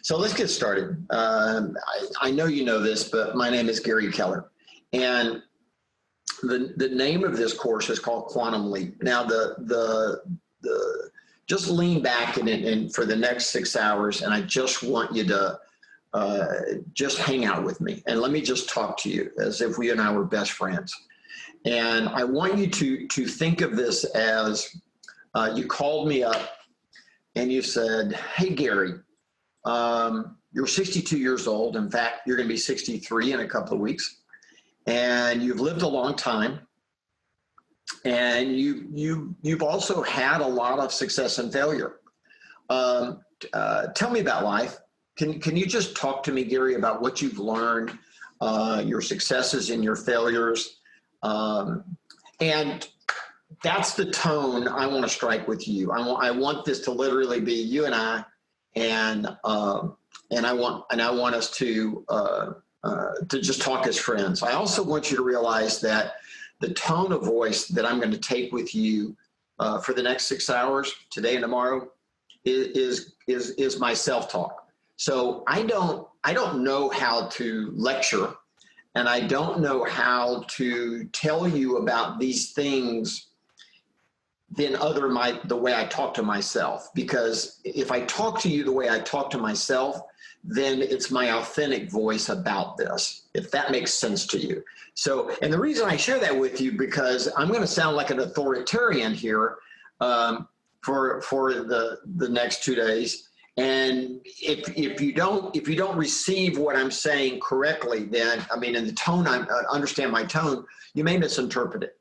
So let's get started. I know you know this, but my name is Gary Keller. And the name of this course is called Quantum Leap. Now, just lean back and for the next 6 hours, and I just want you to just hang out with me. And let me just talk to you as if we and I were best friends. And I want you to think of this as you called me up and you said, hey, Gary, you're 62 years old. In fact, you're going to be 63 in a couple of weeks. And you've lived a long time. And you've also had a lot of success and failure. Tell me about life. Can you just talk to me, Gary, about what you've learned, your successes and your failures? And that's the tone I want to strike with you. I want this to literally be you and I, and I want us to just talk as friends. I also want you to realize that the tone of voice that I'm going to take with you for the next 6 hours, today and tomorrow, is my self-talk. So I don't know how to lecture, and I don't know how to tell you about these things than the way I talk to myself. Because if I talk to you the way I talk to myself, then it's my authentic voice about this, if that makes sense to you. So, and the reason I share that with you, because I'm going to sound like an authoritarian here for the next 2 days. And if you don't receive what I'm saying correctly, then, I mean, in the tone, understand my tone, you may misinterpret it.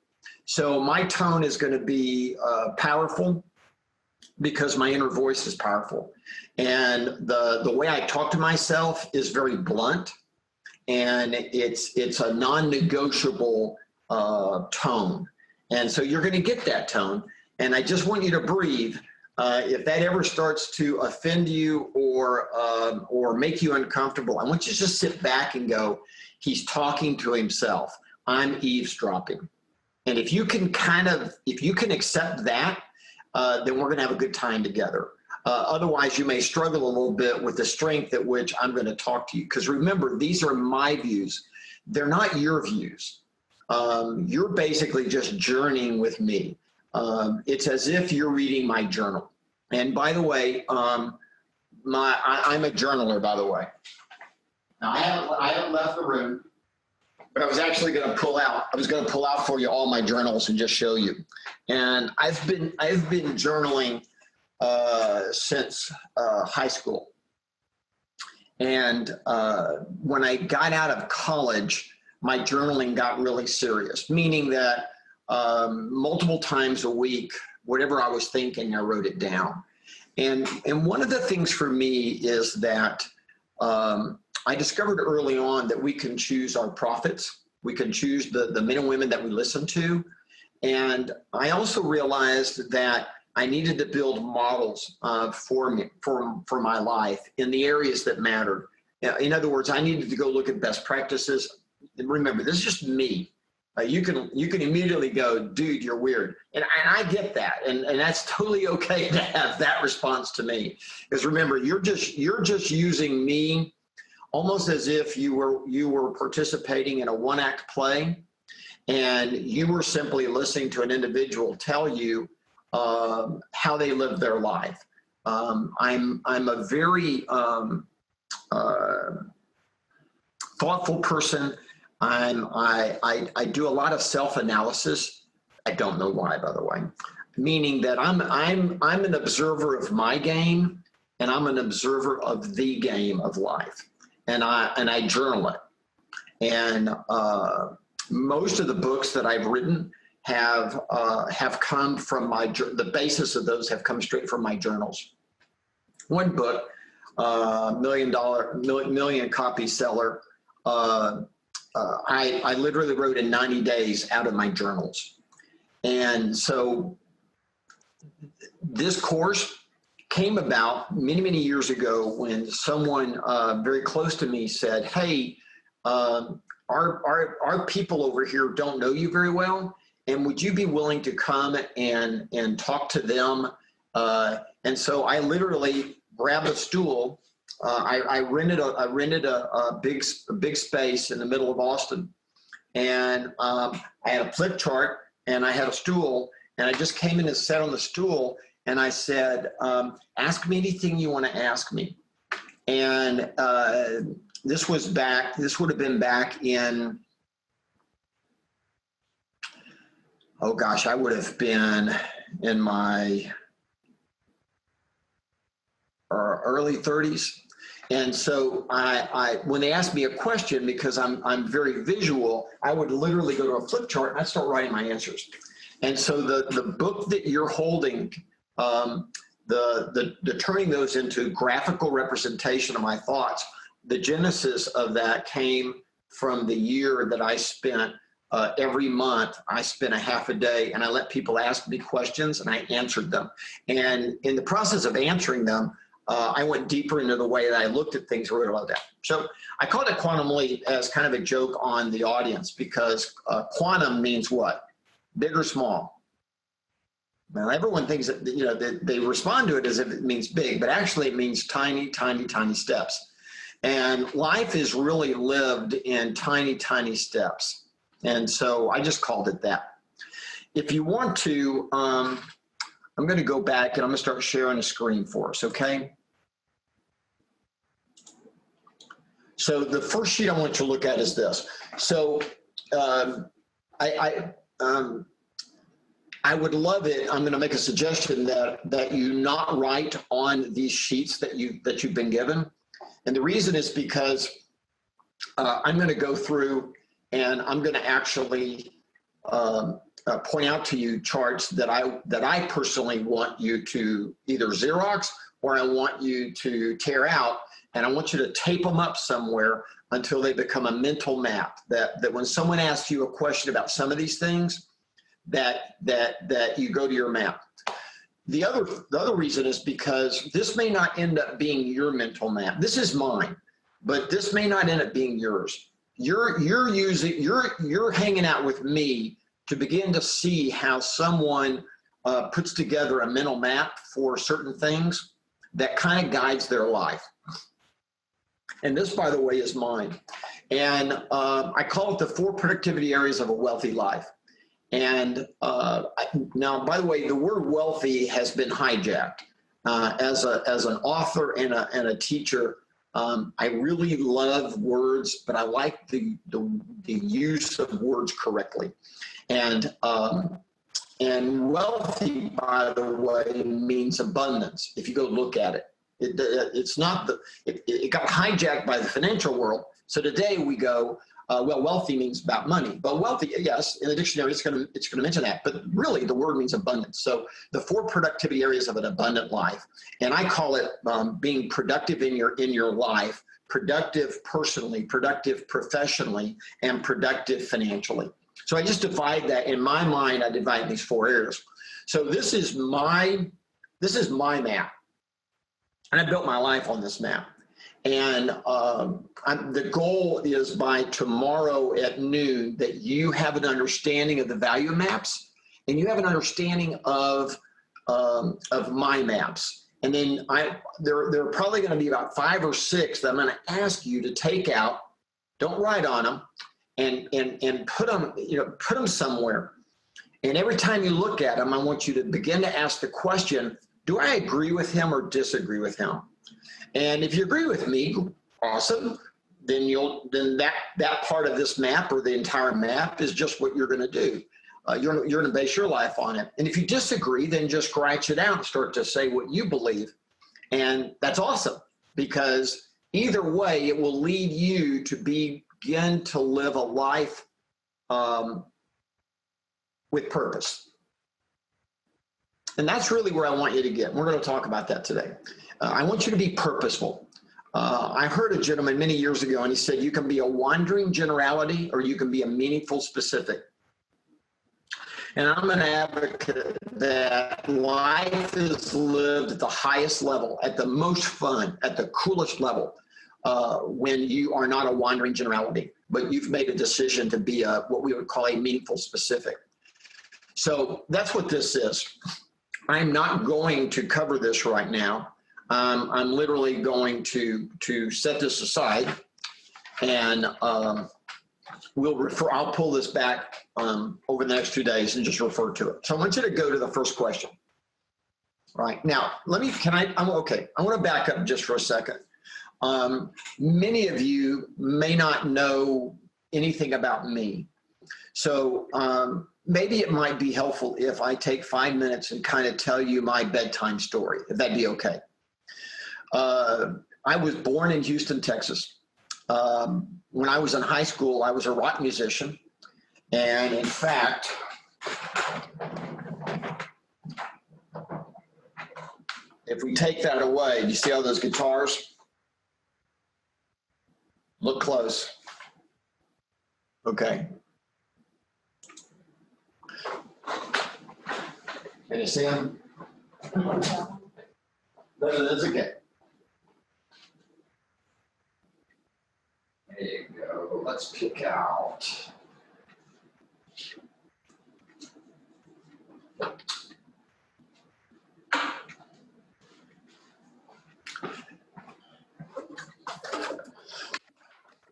So my tone is going to be powerful because my inner voice is powerful. And the way I talk to myself is very blunt, and it's a non-negotiable tone. And so you're going to get that tone. And I just want you to breathe. If that ever starts to offend you or make you uncomfortable, I want you to just sit back and go, he's talking to himself. I'm eavesdropping. And if you can accept that, then we're going to have a good time together. Otherwise, you may struggle a little bit with the strength at which I'm going to talk to you. Because remember, these are my views. They're not your views. You're basically just journeying with me. It's as if you're reading my journal. And by the way, I'm a journaler, by the way. Now, I haven't left the room, but I was actually going to pull out. I was going to pull out for you all my journals and just show you. And I've been journaling since high school. And when I got out of college, my journaling got really serious, meaning that multiple times a week, whatever I was thinking, I wrote it down. And one of the things for me is that I discovered early on that we can choose our prophets. We can choose the men and women that we listen to. And I also realized that I needed to build models for my life in the areas that mattered. In other words, I needed to go look at best practices. And remember, this is just me. You can immediately go, dude, you're weird. And I get that. And that's totally okay to have that response to me. Because remember, you're just using me almost as if you were participating in a one-act play, and you were simply listening to an individual tell you how they live their life. I'm a very thoughtful person. I do a lot of self-analysis. I don't know why, by the way. Meaning that I'm an observer of my game, and I'm an observer of the game of life, and I journal it. And most of the books that I've written have come from the basis of those have come straight from my journals. One book, million copy seller. I literally wrote in 90 days out of my journals. And so this course came about many, many years ago when someone very close to me said, hey, our people over here don't know you very well, and would you be willing to come and talk to them? And so I literally grabbed a stool, I rented a big space in the middle of Austin, and I had a flip chart and I had a stool, and I just came in and sat on the stool, and I said, ask me anything you want to ask me. And this would have been back in, oh gosh, I would have been in my early 30s. And so when they asked me a question, because I'm very visual, I would literally go to a flip chart and I'd start writing my answers. And so the book that you're holding, the turning those into graphical representation of my thoughts, the genesis of that came from the year that I spent every month. I spent a half a day and I let people ask me questions and I answered them. And in the process of answering them, I went deeper into the way that I looked at things. I really loved that. So I called it Quantum Leap as kind of a joke on the audience, because quantum means what? Big or small? Now, everyone thinks that, you know, they respond to it as if it means big, but actually it means tiny, tiny, tiny steps. And life is really lived in tiny, tiny steps. And so I just called it that. If you want to, I'm going to go back and I'm going to start sharing a screen for us, okay? So the first sheet I want you to look at is this. So I would love it. I'm going to make a suggestion that you not write on these sheets that you've been given, and the reason is because I'm going to go through and I'm going to actually point out to you charts that I personally want you to either Xerox or I want you to tear out, and I want you to tape them up somewhere until they become a mental map. That when someone asks you a question about some of these things, that you go to your map. The other reason is because this may not end up being your mental map. This is mine, but this may not end up being yours. You're hanging out with me to begin to see how someone puts together a mental map for certain things that kind of guides their life. And this, by the way, is mine. And I call it the 4 productivity areas of a wealthy life. And now, by the way, the word wealthy has been hijacked. As an author and a teacher, I really love words, but I like the use of words correctly. And wealthy, by the way, means abundance. If you go look at it, it's not it got hijacked by the financial world. So today we go, well, wealthy means about money. But wealthy, yes, in the dictionary, it's going to mention that. But really, the word means abundance. So the 4 productivity areas of an abundant life, and I call it being productive in your life, productive personally, productive professionally, and productive financially. So I just divide that in my mind. I divide these 4 areas. So this is my map, and I built my life on this map. And the goal is by tomorrow at noon that you have an understanding of the value maps, and you have an understanding of my maps. And then there are probably going to be about 5 or 6 that I'm going to ask you to take out. Don't write on them, and put them somewhere. And every time you look at them, I want you to begin to ask the question: do I agree with him or disagree with him? And if you agree with me, awesome. Then that part of this map, or the entire map, is just what you're going to do. You're going to base your life on it. And if you disagree, then just scratch it out and start to say what you believe. And that's awesome, because either way, it will lead you to begin to live a life with purpose. And that's really where I want you to get. We're going to talk about that today. I want you to be purposeful. I heard a gentleman many years ago, and he said, you can be a wandering generality or you can be a meaningful specific. And I'm an advocate that life is lived at the highest level, at the most fun, at the coolest level, when you are not a wandering generality, but you've made a decision to be what we would call a meaningful specific. So that's what this is. I'm not going to cover this right now. I'm literally going to set this aside, and I'll pull this back over the next 2 days and just refer to it. So I want you to go to the first question. Right now, I want to back up just for a second. Many of you may not know anything about me. So maybe it might be helpful if I take 5 minutes and kind of tell you my bedtime story, if that'd be okay. I was born in Houston, Texas. When I was in high school, I was a rock musician. And in fact, if we take that away, do you see all those guitars? Look close. Okay. Can you see them? That's okay. There you go. Let's pick out.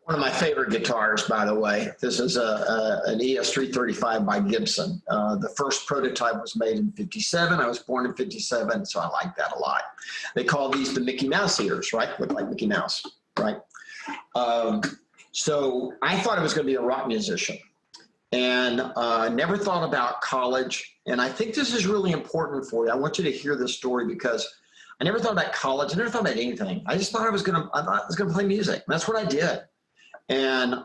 One of my favorite guitars, by the way. This is an ES-335 by Gibson. The first prototype was made in '57. I was born in '57, so I like that a lot. They call these the Mickey Mouse ears, right? Look like Mickey Mouse, right? So I thought I was going to be a rock musician, and never thought about college. And I think this is really important for you. I want you to hear this story because I never thought about college. I never thought about anything. I just thought I was going to play music. And that's what I did. And,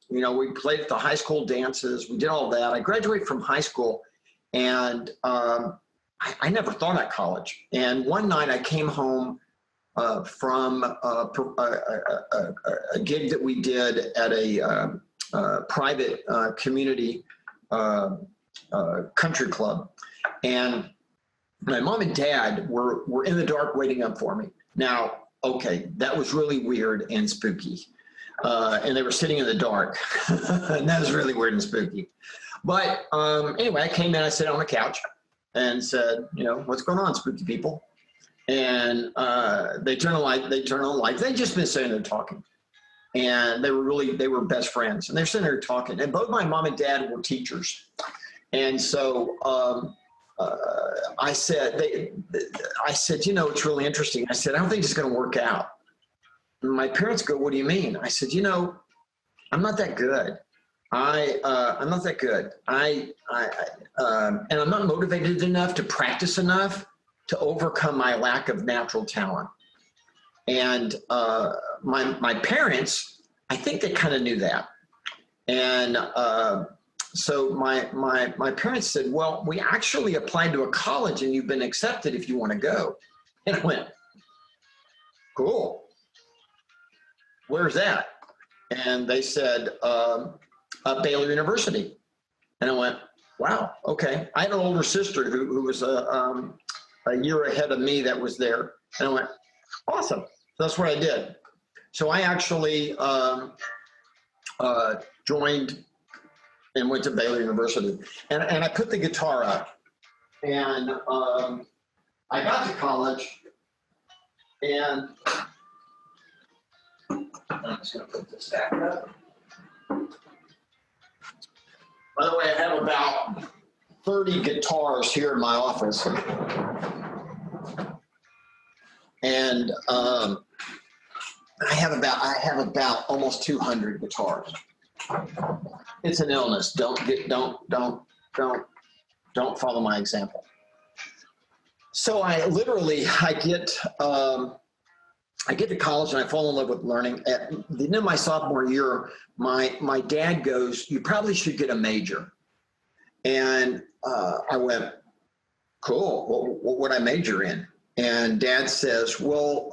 you know, we played at the high school dances. We did all that. I graduated from high school, and I never thought about college. And one night I came home from a gig that we did at a private community country club. And my mom and dad were in the dark waiting up for me. Now, okay, that was really weird and spooky. And they were sitting in the dark. And that was really weird and spooky. But anyway, I came in, I sat on the couch and said, you know, what's going on, spooky people? And they turned on the light. They'd just been sitting there talking. And they were best friends. And they're sitting there talking. And both my mom and dad were teachers. And so I said, you know, it's really interesting. I said, I don't think it's going to work out. And my parents go, what do you mean? I said, you know, I'm not that good. I'm not that good. And I'm not motivated enough to practice enough to overcome my lack of natural talent. And my parents, I think they kind of knew that. And so my parents said, well, we actually applied to a college and you've been accepted if you want to go. And I went, cool. Where's that? And they said, Baylor University. And I went, wow, okay. I had an older sister who was a year ahead of me that was there. And I went, awesome. So that's what I did. So I actually joined and went to Baylor University. And I put the guitar up. And I got to college, and I'm just going to put this back up. By the way, I have about 30 guitars here in my office. And I have about almost 200 guitars. It's an illness. Don't follow my example. So I get to college and I fall in love with learning. At the end of my sophomore year, my dad goes, you probably should get a major. And I went, cool, what would I major in? And Dad says, well,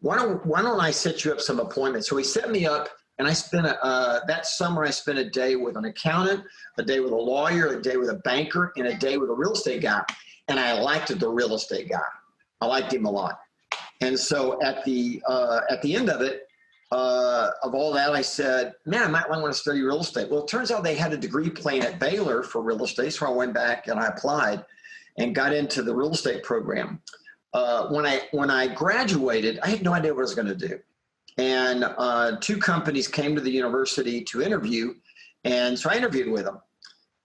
why don't I set you up some appointments? So he set me up, and I spent that summer I spent a day with an accountant, a day with a lawyer, a day with a banker, and a day with a real estate guy. And I liked the real estate guy. I liked him a lot. And so at the end of it, of all that, I said, man, I might want to study real estate. Well, it turns out they had a degree plan at Baylor for real estate. So I went back and I applied and got into the real estate program. when I graduated, I had no idea what I was going to do. And two companies came to the university to interview, and so I interviewed with them.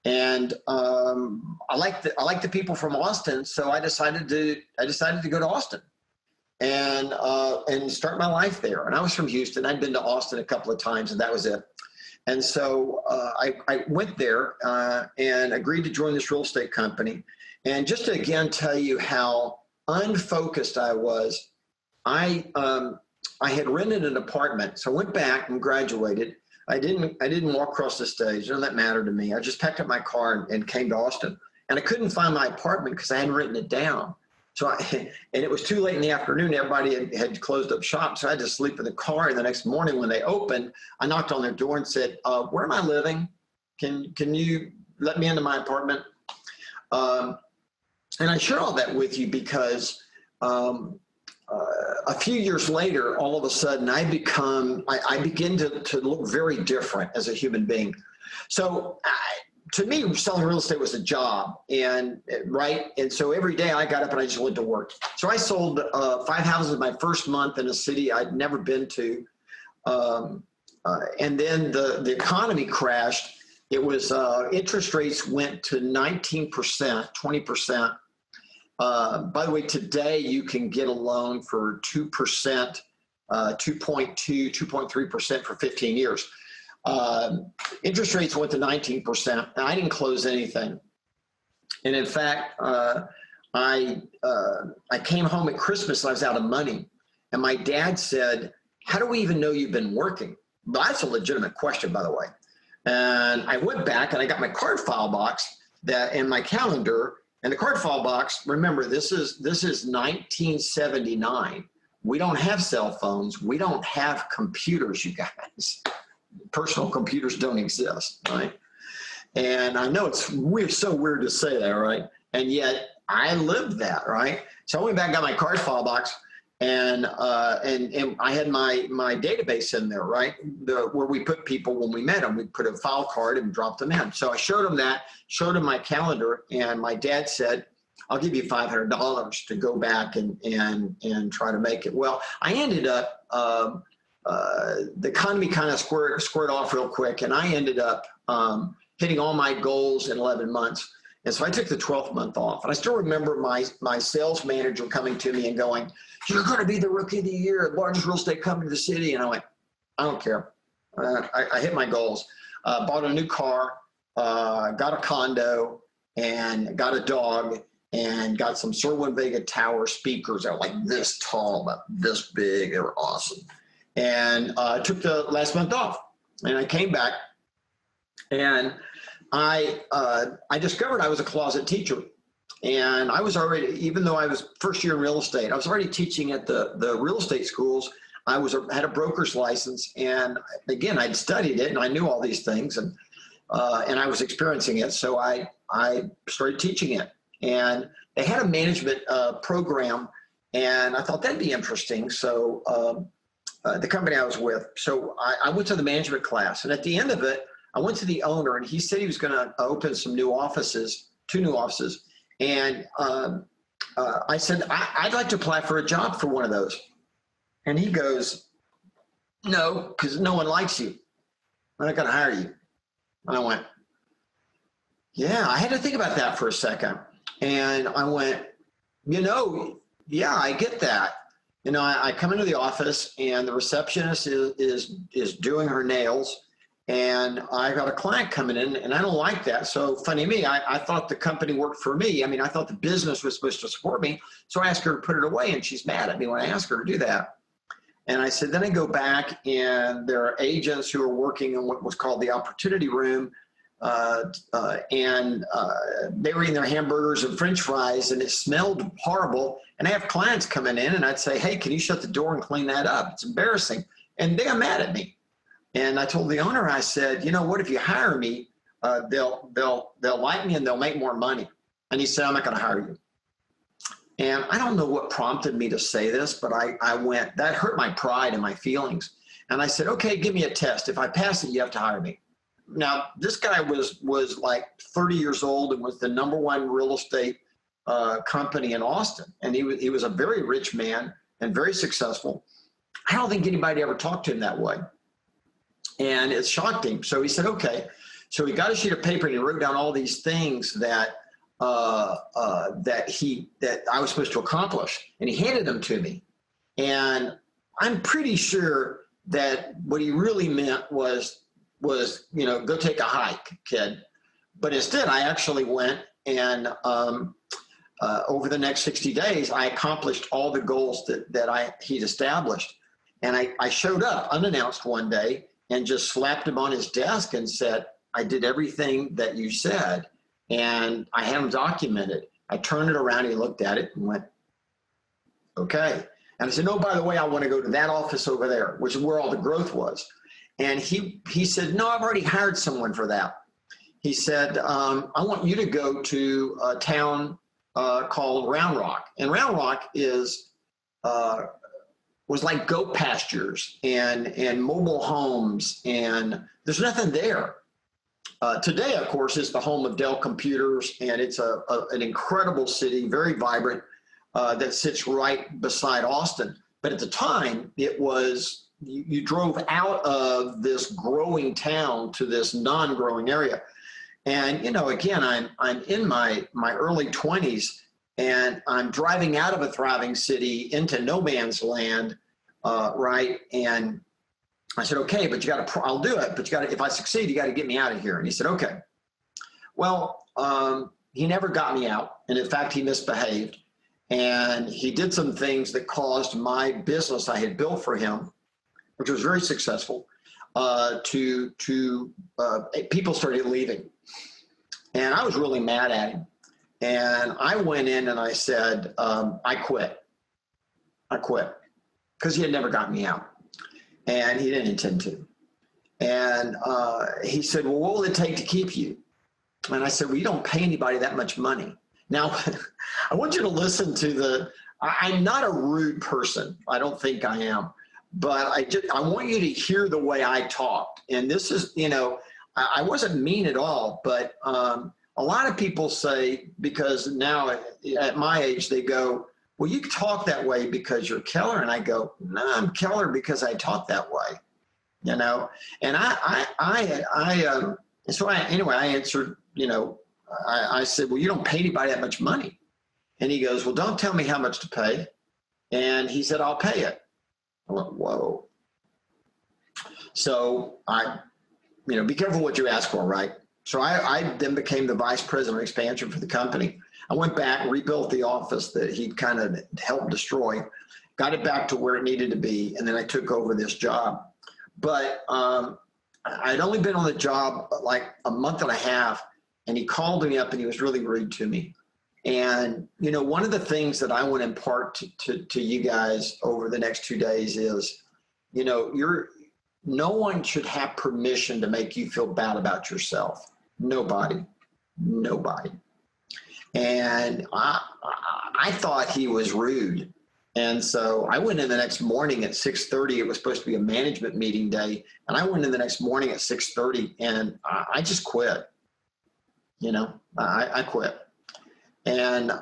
And I like the people from Austin, so I decided to go to Austin and start my life there. And I was from Houston. I'd been to Austin a couple of times, and that was it. And so I went there and agreed to join this real estate company. And just to again tell you how unfocused I was, I had rented an apartment. So I went back and graduated. I didn't walk across the stage. None of that mattered to me. I just packed up my car and came to Austin. And I couldn't find my apartment because I hadn't written it down. So and it was too late in the afternoon. Everybody had closed up shop. So I had to sleep in the car. And the next morning when they opened, I knocked on their door and said, where am I living? Can you let me into my apartment? And I share all that with you because a few years later, all of a sudden, I begin to look very different as a human being. So to me, selling real estate was a job, and so every day I got up and I just went to work. So I sold 5 houses my first month in a city I'd never been to, and then the economy crashed. It was interest rates went to 19%, 20%. By the way, today you can get a loan for 2%, 2.2, 2.3% for 15 years. Interest rates went to 19%, and I didn't close anything. And in fact, I came home at Christmas and I was out of money. And my dad said, how do we even know you've been working? Well, that's a legitimate question, by the way. And I went back and I got my card file box and my calendar. And the card file box, remember, this is 1979. We don't have cell phones. We don't have computers, you guys. Personal computers don't exist, right? And I know it's so weird to say that, right? And yet I lived that, right? So I went back and got my card file box, and I had my database in there, right? Where we put people when we met them. We put a file card and dropped them in. So I showed them that, showed them my calendar, and my dad said, I'll give you $500 to go back and try to make it. Well, I ended up, the economy kind of squared off real quick, and I ended up hitting all my goals in 11 months. And so I took the 12th month off. And I still remember my sales manager coming to me and going, you're going to be the rookie of the year, largest real estate company in the city. And I went, I don't care. I hit my goals. Bought a new car, got a condo, and got a dog, and got some Cerwin Vega Tower speakers that were like this tall, about this big. They were awesome. And took the last month off. And I came back, and I discovered I was a closet teacher. And I was already, even though I was first year in real estate, I was already teaching at the real estate schools. I had a broker's license, and again, I'd studied it and I knew all these things, and I was experiencing it. So I started teaching it, and they had a management program, and I thought that'd be interesting. So the company I was with, so I went to the management class, and at the end of it, I went to the owner, and he said he was going to open some new offices, 2 new offices. And I said, I'd like to apply for a job for one of those. And he goes, no, because no one likes you. I'm not going to hire you. And I went, yeah, I had to think about that for a second. And I went, yeah, I get that. I come into the office, and the receptionist is doing her nails. And I got a client coming in, and I don't like that. So funny me, I thought the company worked for me. I mean, I thought the business was supposed to support me. So I asked her to put it away, and she's mad at me when I asked her to do that. And I said, then I go back, and there are agents who are working in what was called the opportunity room. And they were eating their hamburgers and French fries, and it smelled horrible. And I have clients coming in, and I'd say, hey, can you shut the door and clean that up? It's embarrassing. And they got mad at me. And I told the owner, I said, what if you hire me, they'll like me and they'll make more money. And he said, I'm not going to hire you. And I don't know what prompted me to say this, but I went, that hurt my pride and my feelings. And I said, okay, give me a test. If I pass it, you have to hire me. Now, this guy was like 30 years old and was the #1 real estate company in Austin. And he was a very rich man and very successful. I don't think anybody ever talked to him that way. And it shocked him. So he said, okay. So he got a sheet of paper and he wrote down all these things that that I was supposed to accomplish, and he handed them to me. And I'm pretty sure that what he really meant was go take a hike, kid. But instead, I actually went and over the next 60 days, I accomplished all the goals that he'd established. And I showed up unannounced one day and just slapped him on his desk and said, I did everything that you said. And I had him documented. I turned it around, he looked at it and went, okay. And I said, no, by the way, I want to go to that office over there, which is where all the growth was. And he said, no, I've already hired someone for that. He said, I want you to go to a town called Round Rock. And Round Rock was like goat pastures and mobile homes, and there's nothing there. Today, of course, is the home of Dell Computers, and it's an incredible city, very vibrant, that sits right beside Austin. But at the time, it was, you drove out of this growing town to this non-growing area. And, again, I'm in my early 20s, and I'm driving out of a thriving city into no man's land, right? And I said, okay, but I'll do it, but if I succeed, you got to get me out of here. And he said, okay. Well, he never got me out. And in fact, he misbehaved. And he did some things that caused my business I had built for him, which was very successful, people started leaving. And I was really mad at him. And I went in and I said, I quit. Because he had never got me out. And he didn't intend to. And he said, well, what will it take to keep you? And I said, well, you don't pay anybody that much money. Now, I want you to listen to I'm not a rude person. I don't think I am. But I want you to hear the way I talked. And this is, I wasn't mean at all. But a lot of people say, because now at my age, they go, well, you talk that way because you're Keller. And I go, no, I'm Keller because I talk that way, And I answered, I said, well, you don't pay anybody that much money. And he goes, well, don't tell me how much to pay. And he said, I'll pay it. I went, whoa. So be careful what you ask for, right? So I then became the vice president of expansion for the company. I went back, rebuilt the office that he kind of helped destroy, got it back to where it needed to be, and then I took over this job. But I'd only been on the job like a month and a half, and he called me up and he was really rude to me. And, one of the things that I want to impart to you guys over the next 2 days is, no one should have permission to make you feel bad about yourself. Nobody. And I thought he was rude. And so I went in the next morning at 6:30. It was supposed to be a management meeting day. And I went in the next morning at 6:30 and I just quit. I quit. And,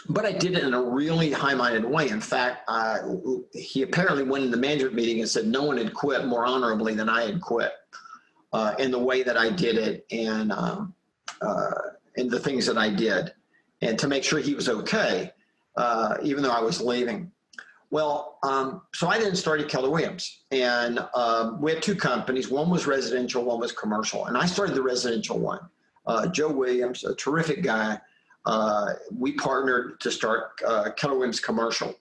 but I did it in a really high-minded way. In fact, he apparently went in the management meeting and said no one had quit more honorably than I had quit in the way that I did it and the things that I did, and to make sure he was okay, even though I was leaving. Well, so I then started Keller Williams, and we had two companies. One was residential, one was commercial, and I started the residential one. Joe Williams, a terrific guy. We partnered to start Keller Williams Commercial.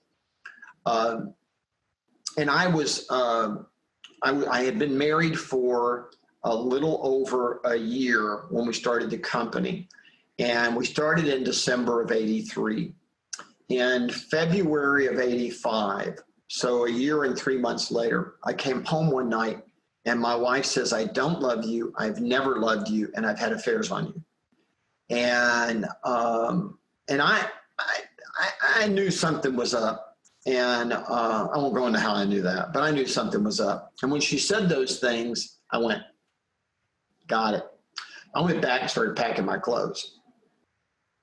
And I had been married for a little over a year when we started the company. And we started in December of '83. In February of '85, so a year and 3 months later, I came home one night and my wife says, I don't love you, I've never loved you, and I've had affairs on you. And I knew something was up, and I won't go into how I knew that, but I knew something was up. And when she said those things, I went, got it. I went back and started packing my clothes.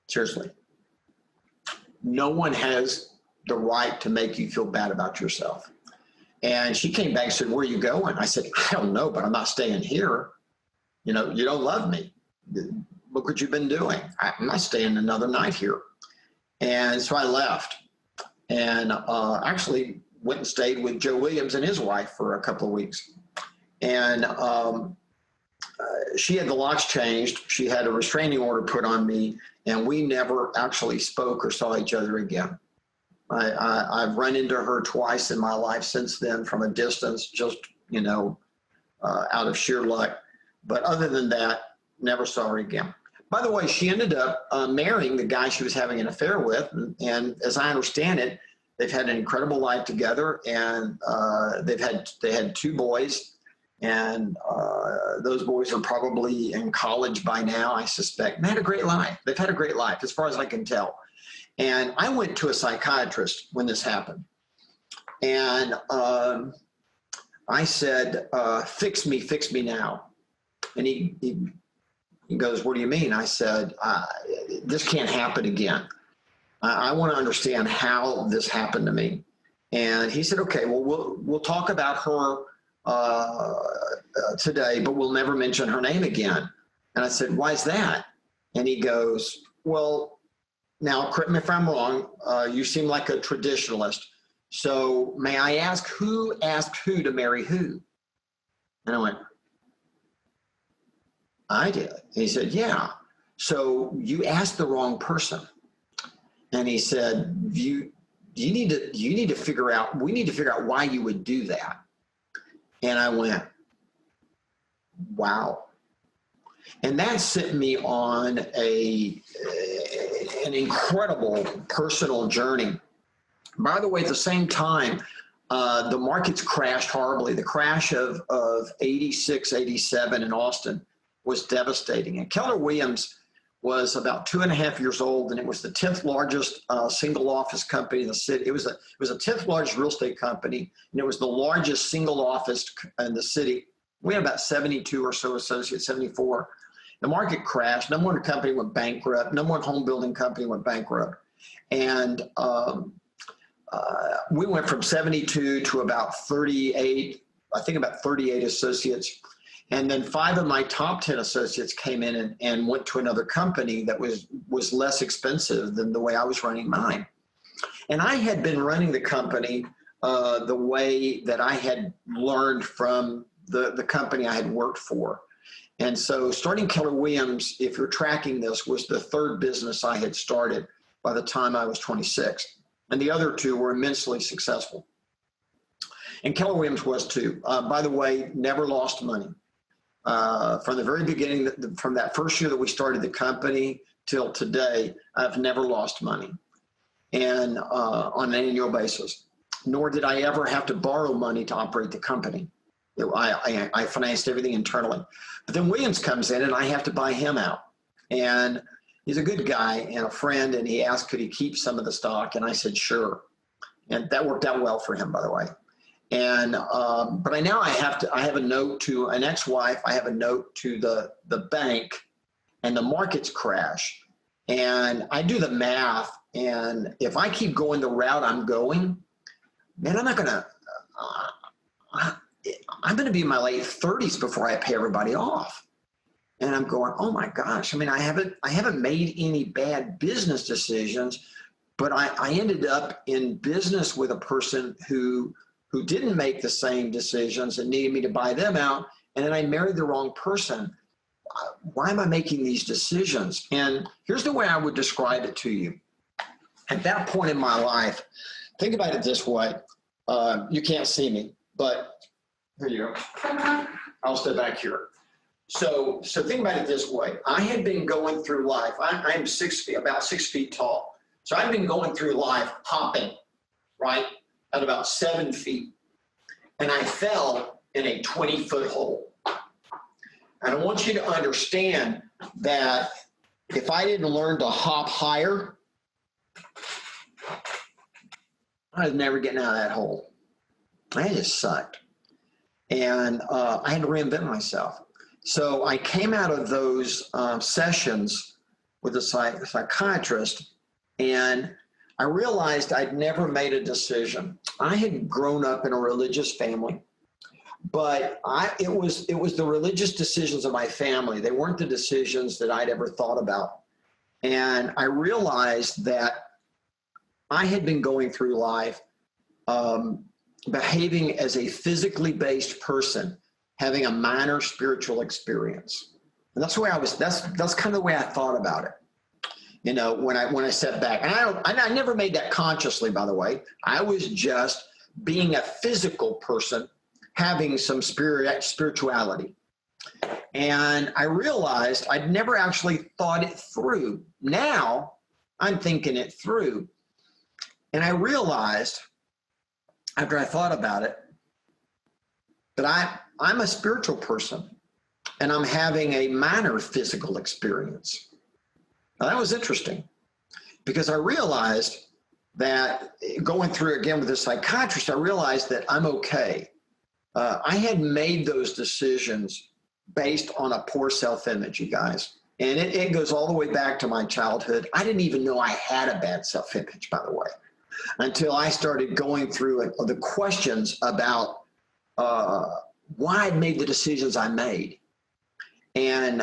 Seriously. No one has the right to make you feel bad about yourself. And she came back and said, where are you going? I said, I don't know, but I'm not staying here. You know, you don't love me. Look what you've been doing. I'm not staying another night here. And so I left and actually went and stayed with Joe Williams and his wife for a couple of weeks. And she had the locks changed. She had a restraining order put on me, and we never actually spoke or saw each other again. I've run into her twice in my life since then from a distance, just, you know, out of sheer luck. But other than that, never saw her again. By the way, she ended up marrying the guy she was having an affair with. And as I understand it, they've had an incredible life together, and they had 2 boys. And those boys are probably in college by now, I suspect. They had a great life. They've had a great life, as far as I can tell. And I went to a psychiatrist when this happened. And I said, fix me now. And he goes, what do you mean? I said, this can't happen again. I want to understand how this happened to me. And he said, okay, well, we'll talk about her today, but we'll never mention her name again. And I said, why is that? And he goes, well, now, correct me if I'm wrong, you seem like a traditionalist. So may I ask who asked who to marry who? And I went, I did. And he said, yeah. So you asked the wrong person. And he said, you need to figure out, we need to figure out why you would do that. And I went, wow. And that sent me on an incredible personal journey. By the way, at the same time, the markets crashed horribly. The crash of 86, 87 in Austin was devastating. And Keller Williams was about 2.5 years old, and it was the 10th largest single office company in the city. It was the 10th largest real estate company, and it was the largest single office in the city. We had about 72 or so associates, 74. The market crashed. Number one company went bankrupt. Number one home building company went bankrupt. And we went from 72 to about 38, I think about 38 associates. And then 5 of my top 10 associates came in and went to another company that was less expensive than the way I was running mine. And I had been running the company the way that I had learned from the company I had worked for. And so starting Keller Williams, if you're tracking this, was the 3rd business I had started by the time I was 26. And the other 2 were immensely successful. And Keller Williams was too. By the way, never lost money. From the very beginning, from that first year that we started the company till today, I've never lost money, and on an annual basis. Nor did I ever have to borrow money to operate the company. I financed everything internally. But then Williams comes in, and I have to buy him out. And he's a good guy and a friend, and he asked, could he keep some of the stock? And I said, sure. And that worked out well for him, by the way. And but I have a note to an ex-wife. I have a note to the bank, and the markets crash. And I do the math, and if I keep going the route I'm going, man, I'm gonna be in my late 30s before I pay everybody off. And I'm going, oh my gosh. I mean, I haven't made any bad business decisions, but I ended up in business with a person who didn't make the same decisions and needed me to buy them out. And then I married the wrong person. Why am I making these decisions? And here's the way I would describe it to you. At that point in my life, think about it this way. You can't see me, but here you go. I'll stay back here. So think about it this way. I had been going through life. I'm 6 feet, about 6 feet tall. So I've been going through life hopping, right, at about 7 feet. And I fell in a 20-foot hole. And I want you to understand that if I didn't learn to hop higher, I was never getting out of that hole. I just sucked. And I had to reinvent myself. So I came out of those sessions with a psychiatrist, and I realized I'd never made a decision. I had grown up in a religious family, but it was the religious decisions of my family. They weren't the decisions that I'd ever thought about. And I realized that I had been going through life behaving as a physically based person, having a minor spiritual experience. And that's the way that's kind of the way I thought about it. You know, when I sat back, and I never made that consciously, by the way. I was just being a physical person, having some spirituality. And I realized I'd never actually thought it through. Now I'm thinking it through. And I realized after I thought about it that I'm a spiritual person and I'm having a minor physical experience. Now that was interesting because I realized that going through again with the psychiatrist, I realized that I'm okay. I had made those decisions based on a poor self-image, you guys. And it goes all the way back to my childhood. I didn't even know I had a bad self-image, by the way, until I started going through the questions about why I'd made the decisions I made. And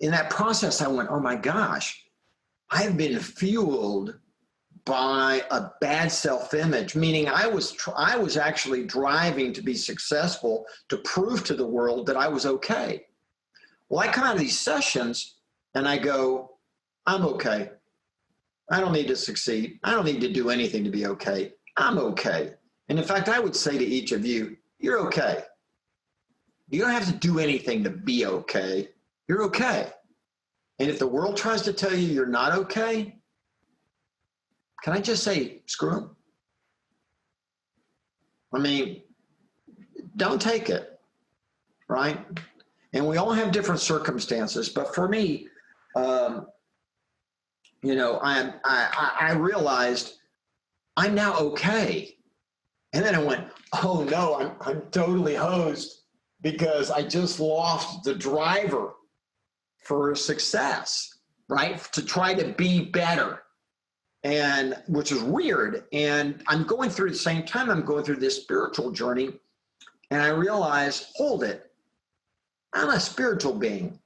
in that process, I went, oh my gosh, I've been fueled by a bad self-image, meaning I was actually driving to be successful, to prove to the world that I was okay. Well, I come out of these sessions and I go, I'm okay. I don't need to succeed. I don't need to do anything to be okay. I'm okay. And in fact, I would say to each of you, you're okay. You don't have to do anything to be okay. You're okay. And if the world tries to tell you you're not okay, can I just say, screw them? I mean, don't take it, right? And we all have different circumstances, but for me, you know, I realized I'm now okay. And then I went, oh no, I'm totally hosed because I just lost the driver for success, right? To try to be better. And which is weird. And I'm going through the same time, I'm going through this spiritual journey. And I realize, hold it. I'm a spiritual being.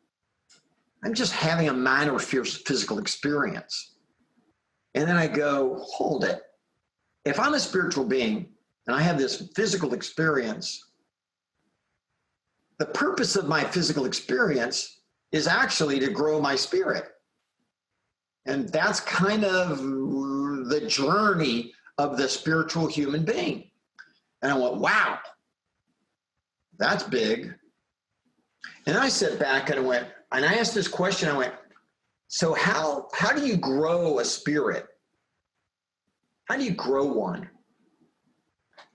I'm just having a minor physical experience. And then I go, hold it. If I'm a spiritual being and I have this physical experience, the purpose of my physical experience is actually to grow my spirit. And that's kind of the journey of the spiritual human being. And I went, wow, that's big. And I sat back and I went, and I asked this question, I went, so how do you grow a spirit? How do you grow one?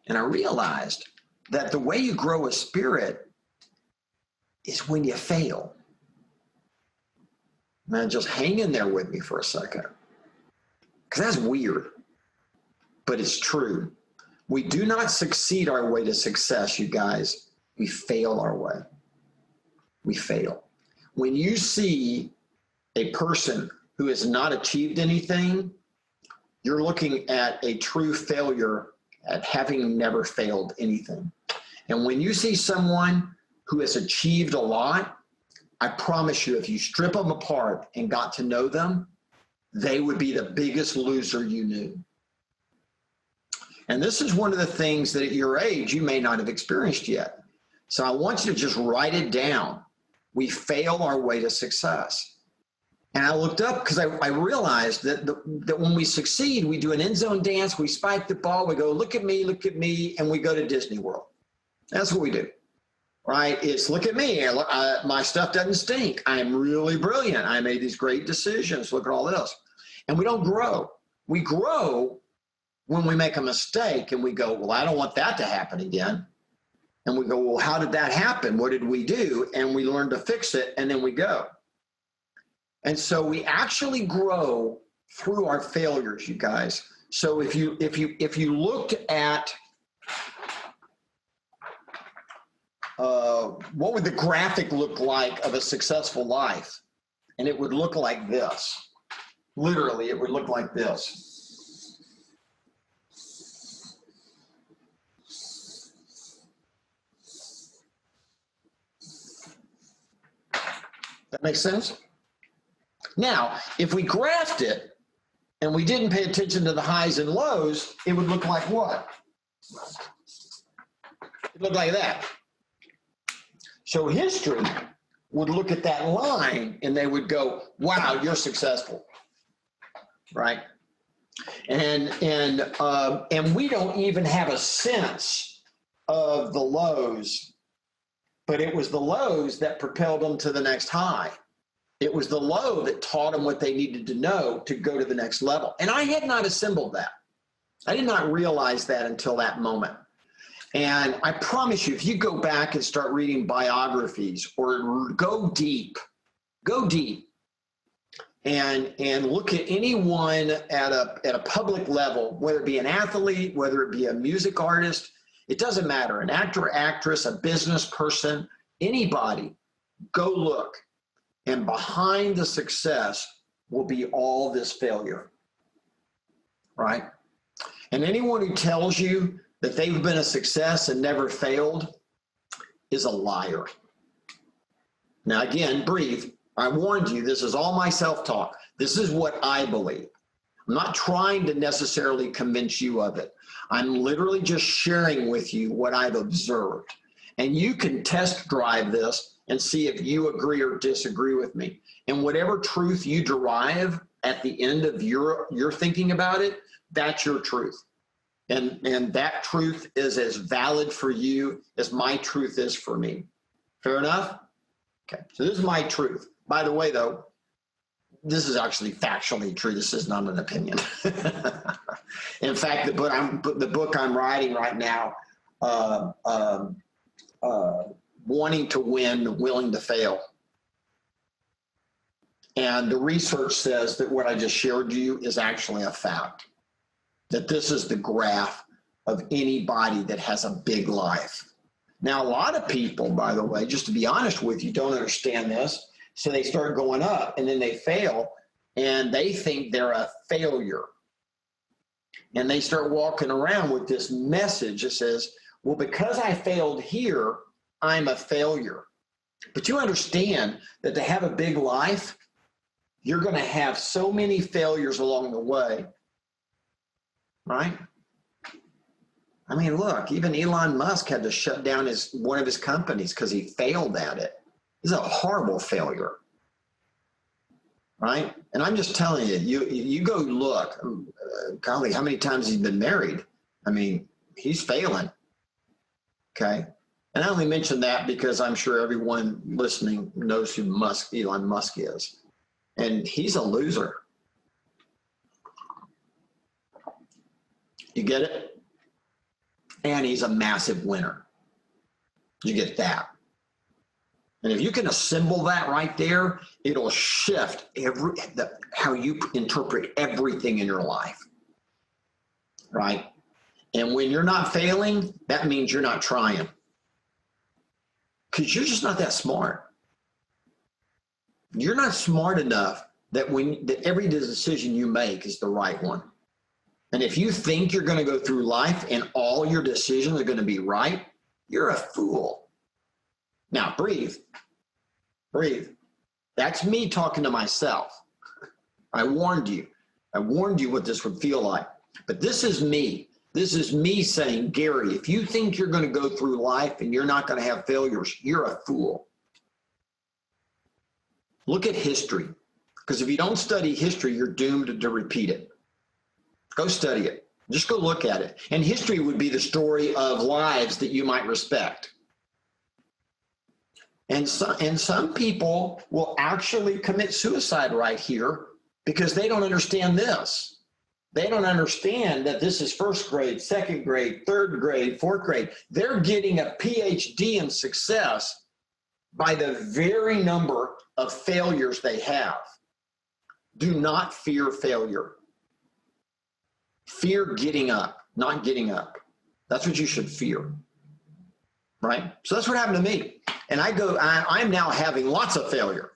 And I realized that the way you grow a spirit is when you fail. Now just hang in there with me for a second, because that's weird, but it's true. We do not succeed our way to success, you guys. We fail our way. We fail. When you see a person who has not achieved anything, you're looking at a true failure at having never failed anything. And when you see someone who has achieved a lot, I promise you, if you strip them apart and got to know them, they would be the biggest loser you knew. And this is one of the things that at your age, you may not have experienced yet. So I want you to just write it down. We fail our way to success. And I looked up because I realized that when we succeed, we do an end zone dance, we spike the ball, we go, look at me, and we go to Disney World. That's what we do. Right? It's look at me. My stuff doesn't stink. I'm really brilliant. I made these great decisions. Look at all this. And we don't grow. We grow when we make a mistake and we go, well, I don't want that to happen again. And we go, well, how did that happen? What did we do? And we learn to fix it, and then we go. And so we actually grow through our failures, you guys. So if you looked at what would the graphic look like of a successful life? and it would look like this. Literally, it would look like this. That makes sense? Now, if we graphed it and we didn't pay attention to the highs and lows, it would look like what? It looked like that. So history would look at that line and they would go, wow, you're successful, right? And we don't even have a sense of the lows, but it was the lows that propelled them to the next high. It was the low that taught them what they needed to know to go to the next level. And I had not assembled that. I did not realize that until that moment. And I promise you, if you go back and start reading biographies or go deep and look at anyone at a public level, whether it be an athlete, whether it be a music artist, it doesn't matter, an actor, actress, a business person, anybody, go look. And behind the success will be all this failure, right? And anyone who tells you that they've been a success and never failed is a liar. Now, again, breathe. I warned you, this is all my self-talk. This is what I believe. I'm not trying to necessarily convince you of it. I'm literally just sharing with you what I've observed. And you can test drive this and see if you agree or disagree with me. And whatever truth you derive at the end of your thinking about it, that's your truth. And that truth is as valid for you as my truth is for me. Fair enough? Okay, so this is my truth. By the way, though, this is actually factually true. This is not an opinion. In fact, the book I'm writing right now, Wanting to Win, Willing to Fail. And the research says that what I just shared you is actually a fact. That this is the graph of anybody that has a big life. Now, a lot of people, by the way, just to be honest with you, don't understand this. So they start going up and then they fail and they think they're a failure. And they start walking around with this message that says, well, because I failed here, I'm a failure. But you understand that to have a big life, you're going to have so many failures along the way. Right? I mean, look, even Elon Musk had to shut down one of his companies because he failed at it. It's a horrible failure. Right? And I'm just telling you, you go look, golly, how many times he's been married? I mean, he's failing. Okay? And I only mention that because I'm sure everyone listening knows who Elon Musk is. And he's a loser. You get it? And he's a massive winner. You get that? And if you can assemble that right there, it'll shift how you interpret everything in your life. Right? And when you're not failing, that means you're not trying. Because you're just not that smart. You're not smart enough that every decision you make is the right one. And if you think you're going to go through life and all your decisions are going to be right, you're a fool. Now, breathe. Breathe. That's me talking to myself. I warned you. I warned you what this would feel like. But this is me. This is me saying, Gary, if you think you're going to go through life and you're not going to have failures, you're a fool. Look at history. Because if you don't study history, you're doomed to repeat it. Go study it. Just go look at it. And history would be the story of lives that you might respect. And some people will actually commit suicide right here because they don't understand this. They don't understand that this is first grade, second grade, third grade, fourth grade. They're getting a PhD in success by the very number of failures they have. Do not fear failure. Fear getting up, not getting up. That's what you should fear, right? So that's what happened to me. And I'm now having lots of failure.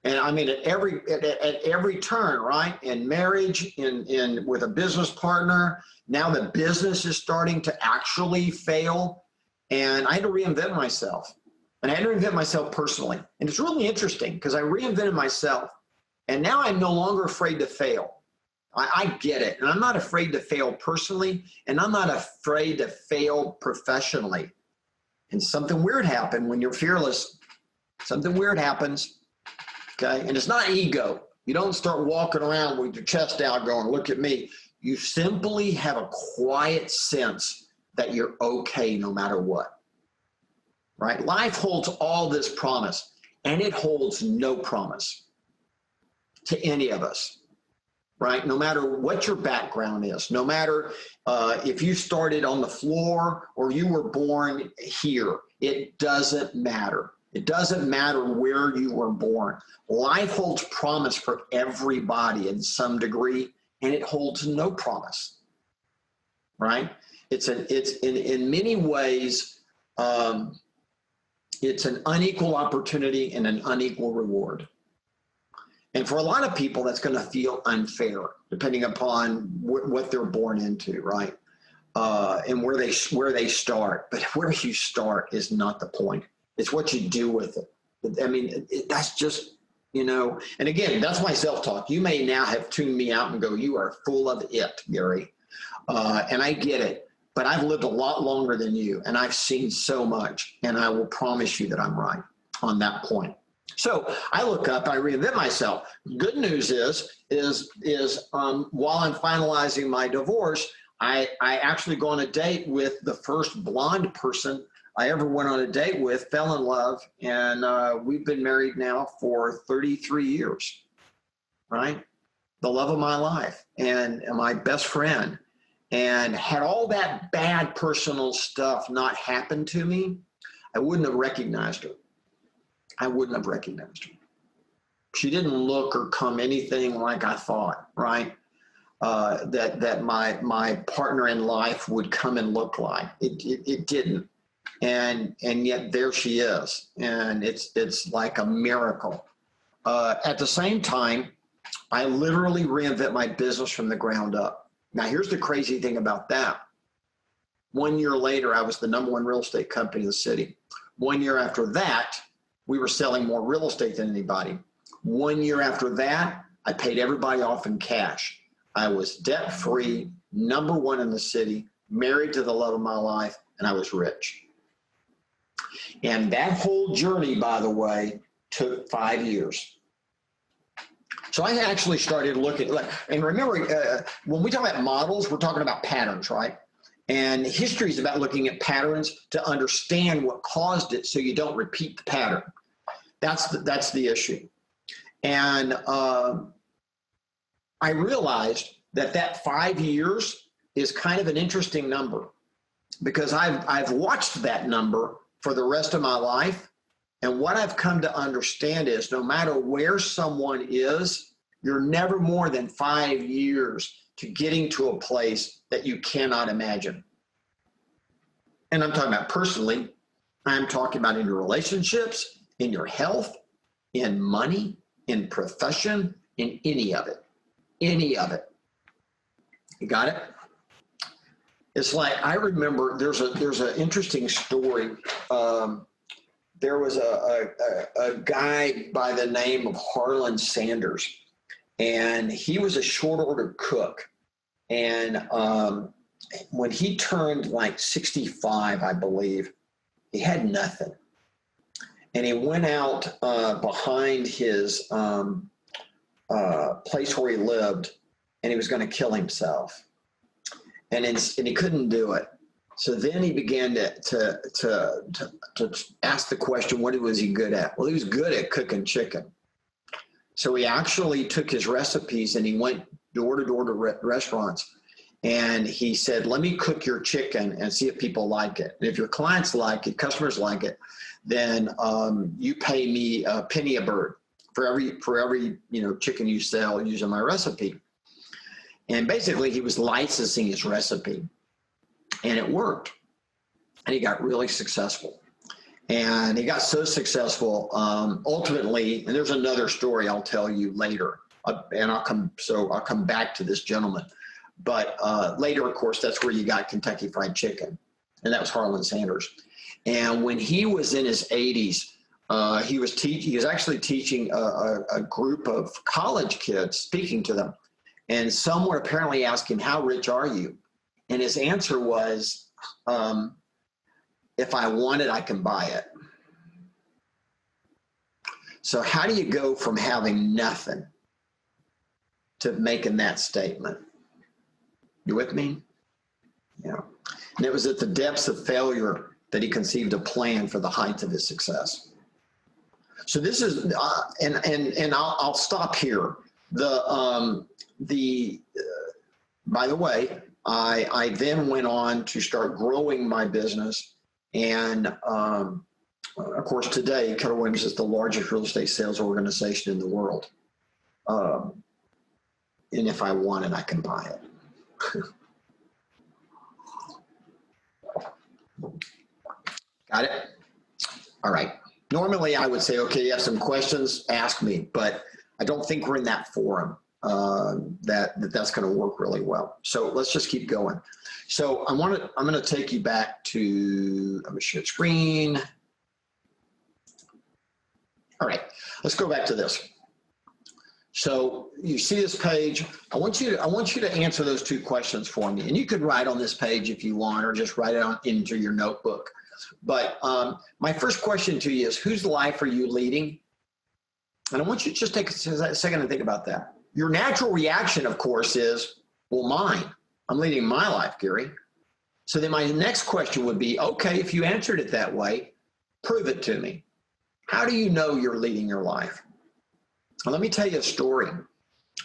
And I mean, at every turn, right? In marriage, in with a business partner, now the business is starting to actually fail. And I had to reinvent myself. And I had to reinvent myself personally. And it's really interesting because I reinvented myself. And now I'm no longer afraid to fail. I get it. And I'm not afraid to fail personally. And I'm not afraid to fail professionally. And something weird happened when you're fearless. Something weird happens. Okay. And it's not ego. You don't start walking around with your chest out going, look at me. You simply have a quiet sense that you're okay no matter what. Right? Life holds all this promise, and it holds no promise to any of us. Right? No matter what your background is, no matter if you started on the floor or you were born here, it doesn't matter. It doesn't matter where you were born. Life holds promise for everybody in some degree, and it holds no promise. Right? It's in many ways, it's an unequal opportunity and an unequal reward. And for a lot of people, that's going to feel unfair, depending upon what they're born into, right? And where they start. But where you start is not the point. It's what you do with it. I mean, that's just, you know, and again, that's my self-talk. You may now have tuned me out and go, you are full of it, Gary. And I get it. But I've lived a lot longer than you, and I've seen so much, and I will promise you that I'm right on that point. So I look up, I reinvent myself. Good news is while I'm finalizing my divorce, I actually go on a date with the first blonde person I ever went on a date with, fell in love, and we've been married now for 33 years, right? The love of my life and my best friend. And had all that bad personal stuff not happened to me, I wouldn't have recognized her. I wouldn't have recognized her. She didn't look or come anything like I thought, right? That my partner in life would come and look like. It didn't. And yet there she is. And it's like a miracle. At the same time, I literally reinvent my business from the ground up. Now, here's the crazy thing about that. 1 year later, I was the #1 real estate company in the city. 1 year after that, we were selling more real estate than anybody. 1 year after that, I paid everybody off in cash. I was debt-free, #1 in the city, married to the love of my life, and I was rich. And that whole journey, by the way, took 5 years. So I actually started looking, and remember, when we talk about models, we're talking about patterns, right? And history is about looking at patterns to understand what caused it so you don't repeat the pattern. That's the issue. And I realized that 5 years is kind of an interesting number because I've watched that number for the rest of my life. And what I've come to understand is no matter where someone is, you're never more than 5 years to getting to a place that you cannot imagine. And I'm talking about personally. I'm talking about in your relationships, in your health, in money, in profession, in any of it. Any of it. You got it? It's like, I remember there's an interesting story. There was a guy by the name of Harlan Sanders, and he was a short order cook. And when he turned like 65, I believe, he had nothing. And he went out behind his place where he lived, and he was going to kill himself. And he couldn't do it. So then he began to ask the question, what was he good at? Well, he was good at cooking chicken. So he actually took his recipes and he went door to door to restaurants. And he said, let me cook your chicken and see if people like it. And if your clients like it, customers like it, then you pay me a penny a bird for every chicken you sell using my recipe. And basically he was licensing his recipe. And it worked. And he got really successful. And he got so successful, ultimately, and there's another story I'll tell you later, and I'll come back to this gentleman. But later, of course, that's where you got Kentucky Fried Chicken, and that was Harlan Sanders. And when he was in his 80s, he was actually teaching a group of college kids, speaking to them. And someone apparently asked him, "How rich are you?" And his answer was, "If I want it, I can buy it." So how do you go from having nothing to making that statement? You with me? Yeah. And it was at the depths of failure that he conceived a plan for the heights of his success. So this is, and I'll stop here. By the way, I then went on to start growing my business, and of course today Keller Williams is the largest real estate sales organization in the world. And if I want it, I can buy it. Got it? All right. Normally I would say, okay, you have some questions, ask me, but I don't think we're in that forum that's going to work really well. So let's just keep going. So I'm going to take you back to, I'm going to share screen. All right, let's go back to this. So you see this page. I want you to answer those two questions for me. And you could write on this page if you want, or just write it into your notebook. But my first question to you is, whose life are you leading? And I want you to just take a second to think about that. Your natural reaction, of course, is, well, mine. I'm leading my life, Gary. So then my next question would be, okay, if you answered it that way, prove it to me. How do you know you're leading your life? Well, let me tell you a story.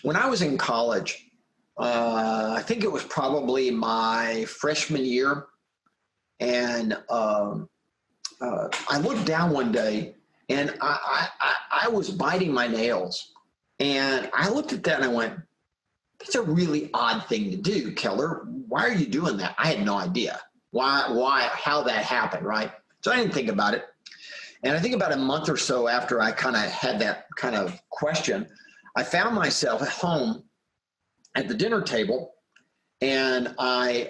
When I was in college, I think it was probably my freshman year, and I looked down one day, and I was biting my nails, and I looked at that and I went, "That's a really odd thing to do, Keller. Why are you doing that?" I had no idea how that happened, right? So I didn't think about it. And I think about a month or so after I kind of had that kind of question, I found myself at home at the dinner table, and I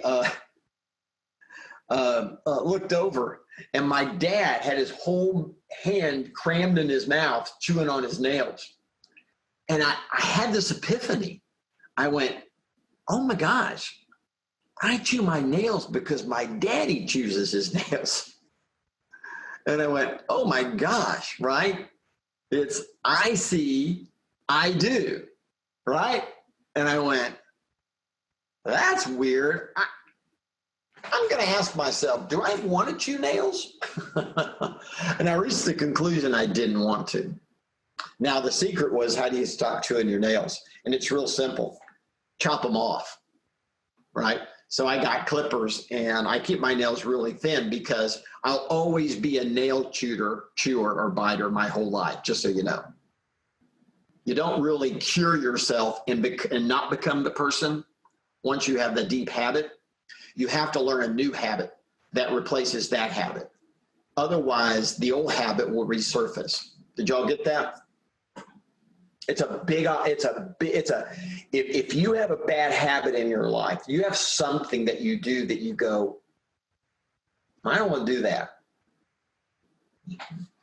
looked over, and my dad had his whole hand crammed in his mouth, chewing on his nails. And I had this epiphany. I went, oh my gosh, I chew my nails because my daddy chews his nails. And I went, oh my gosh, right? It's I see, I do, right? And I went, that's weird. I'm going to ask myself, do I want to chew nails? And I reached the conclusion I didn't want to. Now, the secret was, how do you stop chewing your nails? And it's real simple. Chop them off, right? So I got clippers, and I keep my nails really thin because I'll always be a nail chewer or biter my whole life, just so you know. You don't really cure yourself and not become the person once you have the deep habit. You have to learn a new habit that replaces that habit. Otherwise, the old habit will resurface. Did y'all get that? If you have a bad habit in your life, you have something that you do that you go, I don't want to do that.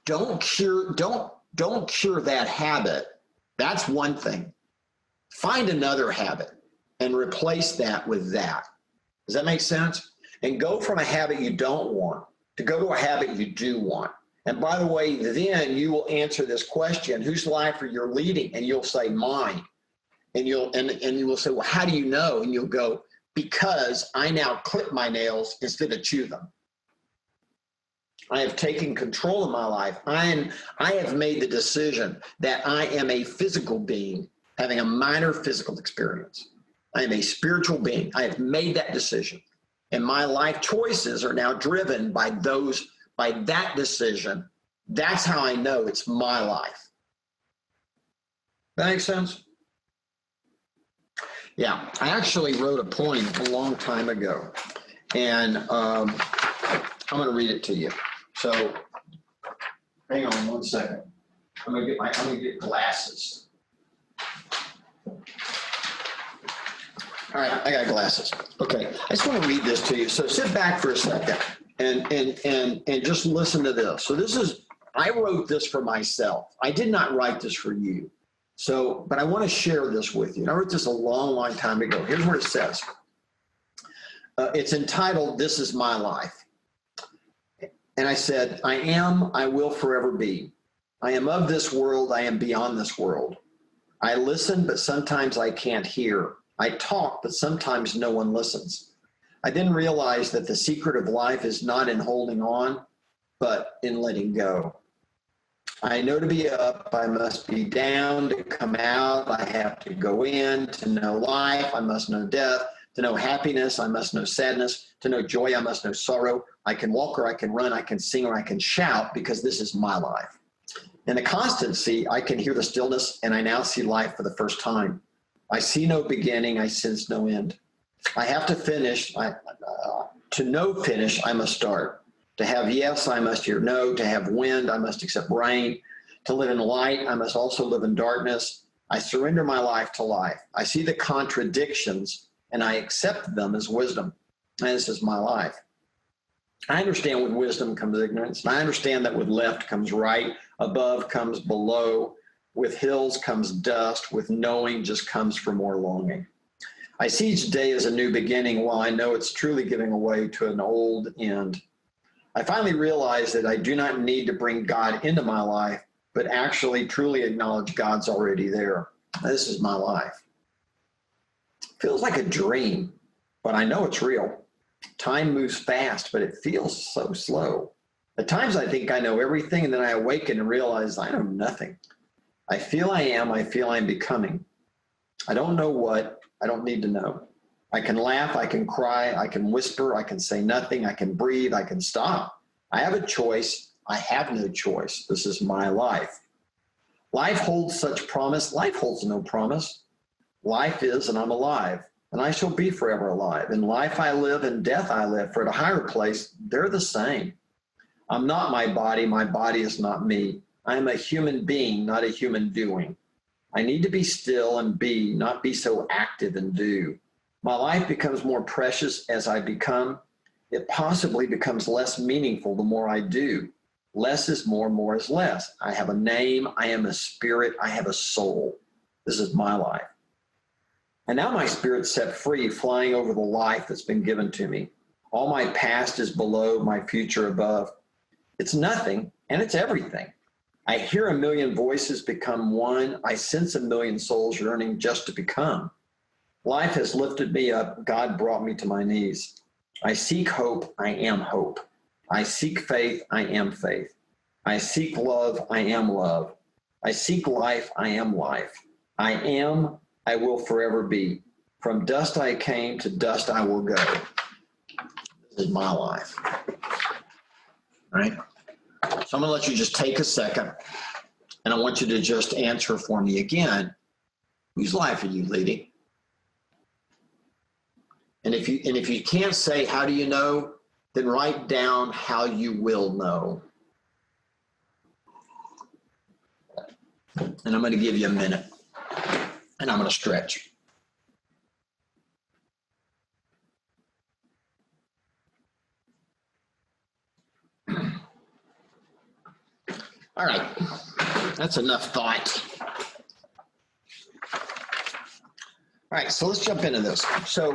Don't cure that habit. That's one thing. Find another habit and replace that with that. Does that make sense? And go from a habit you don't want to go to a habit you do want. And by the way, then you will answer this question, whose life are you leading? And you'll say mine. And you will say, well, how do you know? And you'll go, because I now clip my nails instead of chew them. I have taken control of my life. I have made the decision that I am a physical being having a minor physical experience. I am a spiritual being. I have made that decision. And my life choices are now driven by that decision. That's how I know it's my life. That makes sense? Yeah, I actually wrote a poem a long time ago, and I'm going to read it to you. So Hang on 1 second. I'm gonna get glasses. All right, I got glasses. Okay, I just want to read this to you. So sit back for a second and just listen to this. So I wrote this for myself. I did not write this for you. So, but I want to share this with you. And I wrote this a long, long time ago. Here's what it says. It's entitled, "This Is My Life." And I said, I will forever be. I am of this world, I am beyond this world. I listen, but sometimes I can't hear. I talk, but sometimes no one listens. I didn't realize that the secret of life is not in holding on, but in letting go. I know to be up, I must be down. To come out, I have to go in. To know life, I must know death. To know happiness, I must know sadness. To know joy, I must know sorrow. I can walk or I can run, I can sing or I can shout, because this is my life. In the constancy, I can hear the stillness, and I now see life for the first time. I see no beginning, I sense no end. I have to finish. To know finish, I must start. To have yes, I must hear no. To have wind, I must accept rain. To live in light, I must also live in darkness. I surrender my life to life. I see the contradictions, and I accept them as wisdom. And this is my life. I understand with wisdom comes ignorance. I understand that with left comes right, above comes below, with hills comes dust, with knowing just comes for more longing. I see each day as a new beginning, while I know it's truly giving away to an old end. I finally realized that I do not need to bring God into my life, but actually truly acknowledge God's already there. This is my life. Feels like a dream, but I know it's real. Time moves fast, but it feels so slow. At times I think I know everything, and then I awaken and realize I know nothing. I feel I am, I feel I'm becoming. I don't know what, I don't need to know. I can laugh, I can cry, I can whisper, I can say nothing, I can breathe, I can stop. I have a choice, I have no choice. This is my life. Life holds such promise, life holds no promise. Life is, and I'm alive, and I shall be forever alive. In life I live, in death I live, for at a higher place, they're the same. I'm not my body is not me. I am a human being, not a human doing. I need to be still and be, not be so active and do. My life becomes more precious as I become. It possibly becomes less meaningful the more I do. Less is more is less. I have a name, I am a spirit, I have a soul. This is my life. And now my spirit's set free, flying over the life that's been given to me. All my past is below, my future above. It's nothing, and it's everything. I hear a million voices become one. I sense a million souls yearning just to become. Life has lifted me up. God brought me to my knees. I seek hope. I am hope. I seek faith. I am faith. I seek love. I am love. I seek life. I am life. I am, I will forever be. From dust I came, to dust I will go. This is my life. All right? So I'm going to let you just take a second, and I want you to just answer for me again. Whose life are you leading? And if you can't say, how do you know, then write down how you will know. And I'm going to give you a minute, and I'm going to stretch. All right, that's enough thought. All right, so let's jump into this. So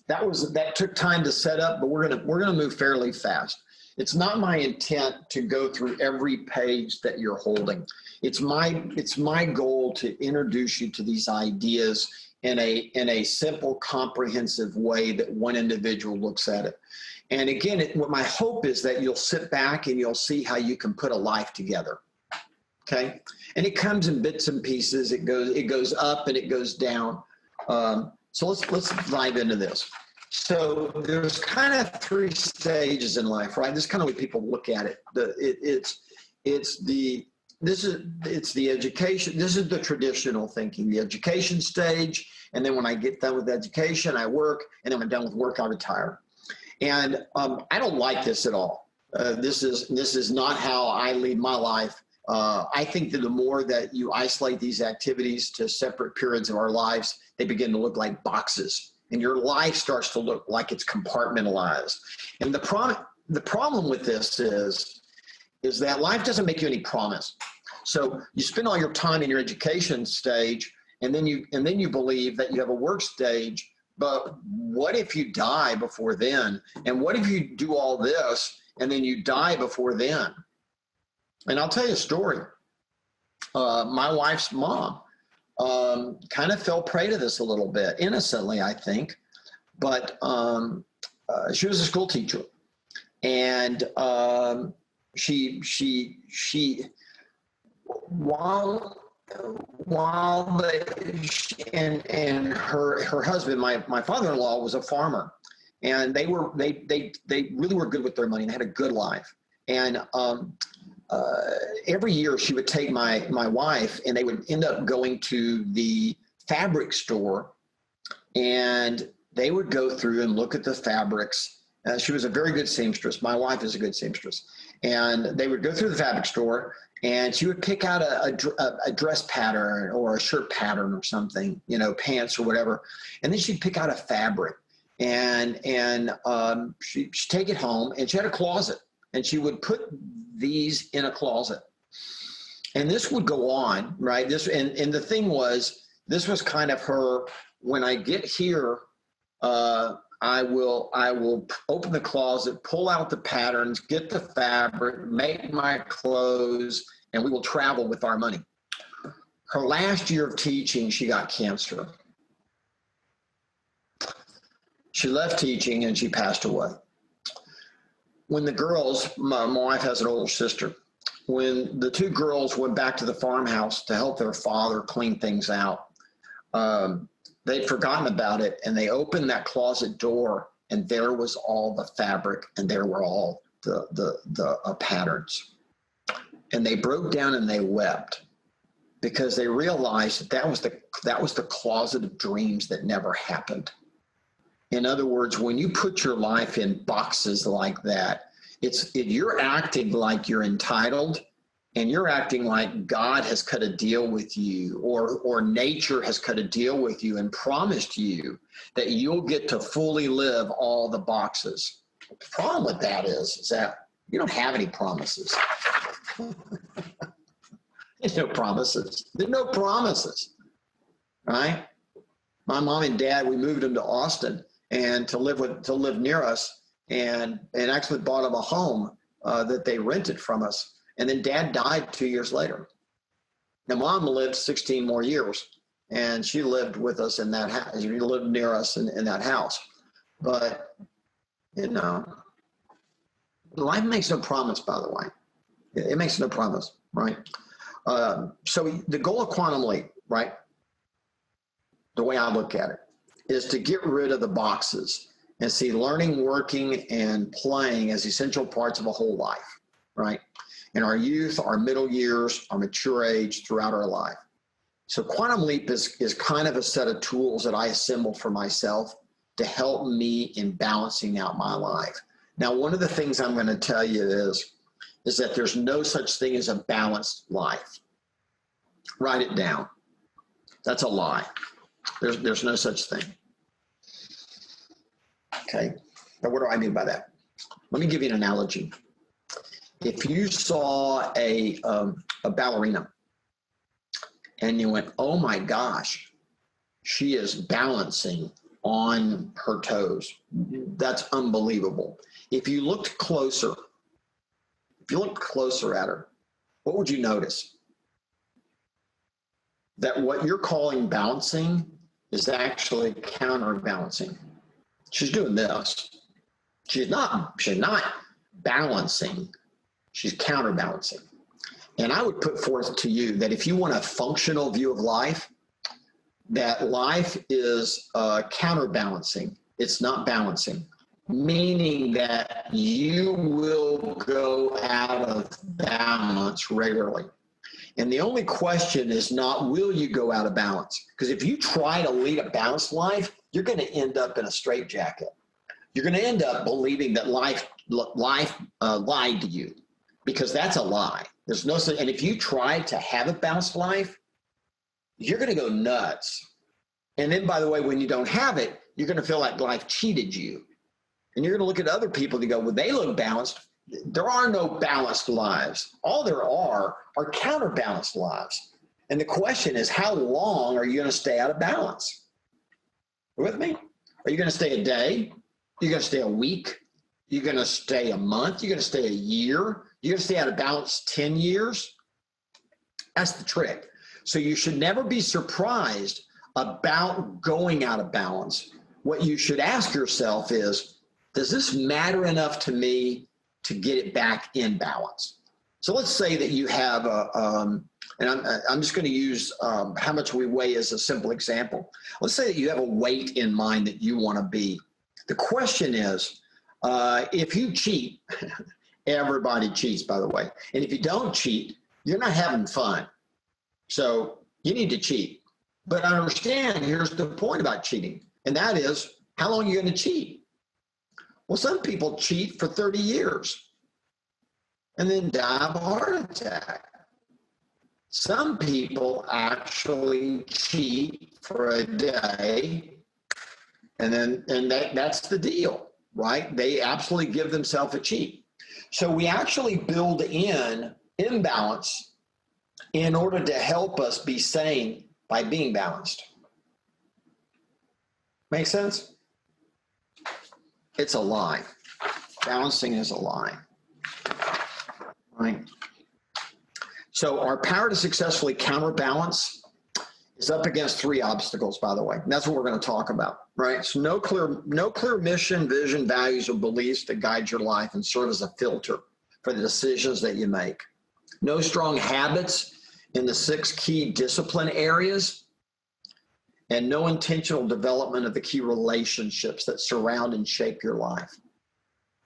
that took time to set up, but we're gonna move fairly fast. It's not my intent to go through every page that you're holding. It's my goal to introduce you to these ideas in a simple, comprehensive way that one individual looks at it. And again, what my hope is that you'll sit back and you'll see how you can put a life together. Okay, and it comes in bits and pieces. It goes up and it goes down. So let's dive into this. So there's kind of three stages in life, right? This is kind of way people look at it. It's the education. This is the traditional thinking, the education stage. And then when I get done with education, I work. And then when I'm done with work, I retire. And I don't like this at all. This is not how I lead my life. I think that the more that you isolate these activities to separate periods of our lives, they begin to look like boxes, and your life starts to look like it's compartmentalized. And the problem with this is that life doesn't make you any promise. So you spend all your time in your education stage, and then you believe that you have a work stage. But what if you die before then? And what if you do all this and then you die before then? And I'll tell you a story. My wife's mom kind of fell prey to this a little bit, innocently, I think. But she was a school teacher, and she while her husband, my father-in-law, was a farmer, and they really were good with their money and had a good life. And every year she would take my wife, and they would end up going to the fabric store, and they would go through and look at the fabrics. She was a very good seamstress. My wife is a good seamstress. And they would go through the fabric store, and she would pick out a dress pattern or a shirt pattern or something, pants or whatever. And then she'd pick out a fabric, and she'd take it home, and she had a closet, and she would put these in a closet. And this would go on, right? And the thing was, this was kind of her, when I get here, I will open the closet, pull out the patterns, get the fabric, make my clothes, and we will travel with our money. Her last year of teaching, she got cancer. She left teaching and she passed away. When the girls, my wife has an older sister, when the two girls went back to the farmhouse to help their father clean things out, they'd forgotten about it, and they opened that closet door, and there was all the fabric, and there were all the patterns. And they broke down and they wept, because they realized that was the closet of dreams that never happened. In other words, when you put your life in boxes like that, you're acting like you're entitled, and you're acting like God has cut a deal with you, or nature has cut a deal with you and promised you that you'll get to fully live all the boxes. The problem with that is that you don't have any promises. There's no promises. There's no promises, right? My mom and dad, we moved them to Austin and to live near us, and actually bought them a home that they rented from us. And then Dad died 2 years later. Now, Mom lived 16 more years, and she lived with us in that house. She lived near us in that house. But, life makes no promise, by the way. It makes no promise, right? So the goal of Quantum Leap, right, the way I look at it, is to get rid of the boxes and see learning, working, and playing as essential parts of a whole life, right? In our youth, our middle years, our mature age, throughout our life. So Quantum Leap is kind of a set of tools that I assembled for myself to help me in balancing out my life. Now, one of the things I'm going to tell you is that there's no such thing as a balanced life. Write it down. That's a lie. There's no such thing. Okay. Now, what do I mean by that? Let me give you an analogy. If you saw a ballerina and you went, oh my gosh, she is balancing on her toes. That's unbelievable. If you looked closer at her, what would you notice? That what you're calling balancing is actually counterbalancing. She's doing this. She's not balancing. She's counterbalancing. And I would put forth to you that if you want a functional view of life, that life is counterbalancing. It's not balancing, meaning that you will go out of balance regularly. And the only question is not, will you go out of balance? Because if you try to lead a balanced life, you're going to end up in a straitjacket. You're going to end up believing that life life lied to you, because that's a lie. There's no such, and if you try to have a balanced life, you're going to go nuts. And then, by the way, when you don't have it, you're going to feel like life cheated you. And you're going to look at other people and go, well, they look balanced. There are no balanced lives. All there are counterbalanced lives. And the question is, how long are you going to stay out of balance? With me? Are you going to stay a day? You're going to stay a week? You're going to stay a month? You're going to stay a year? You're going to stay out of balance 10 years? That's the trick. So you should never be surprised about going out of balance. What you should ask yourself is, does this matter enough to me to get it back in balance? So let's say that you have and I'm just going to use how much we weigh as a simple example. Let's say that you have a weight in mind that you want to be. The question is, if you cheat, everybody cheats, by the way. And if you don't cheat, you're not having fun. So you need to cheat. But understand, here's the point about cheating. And that is, how long are you going to cheat? Well, some people cheat for 30 years and then die of a heart attack. Some people actually cheat for a day, and that's the deal, right? They absolutely give themselves a cheat. So we actually build in imbalance in order to help us be sane by being balanced. Make sense? It's a lie. Balancing is a lie, right? So our power to successfully counterbalance is up against 3 obstacles, by the way. And that's what we're going to talk about, right? So no clear mission, vision, values, or beliefs that guide your life and serve as a filter for the decisions that you make. No strong habits in the 6 key discipline areas, and no intentional development of the key relationships that surround and shape your life.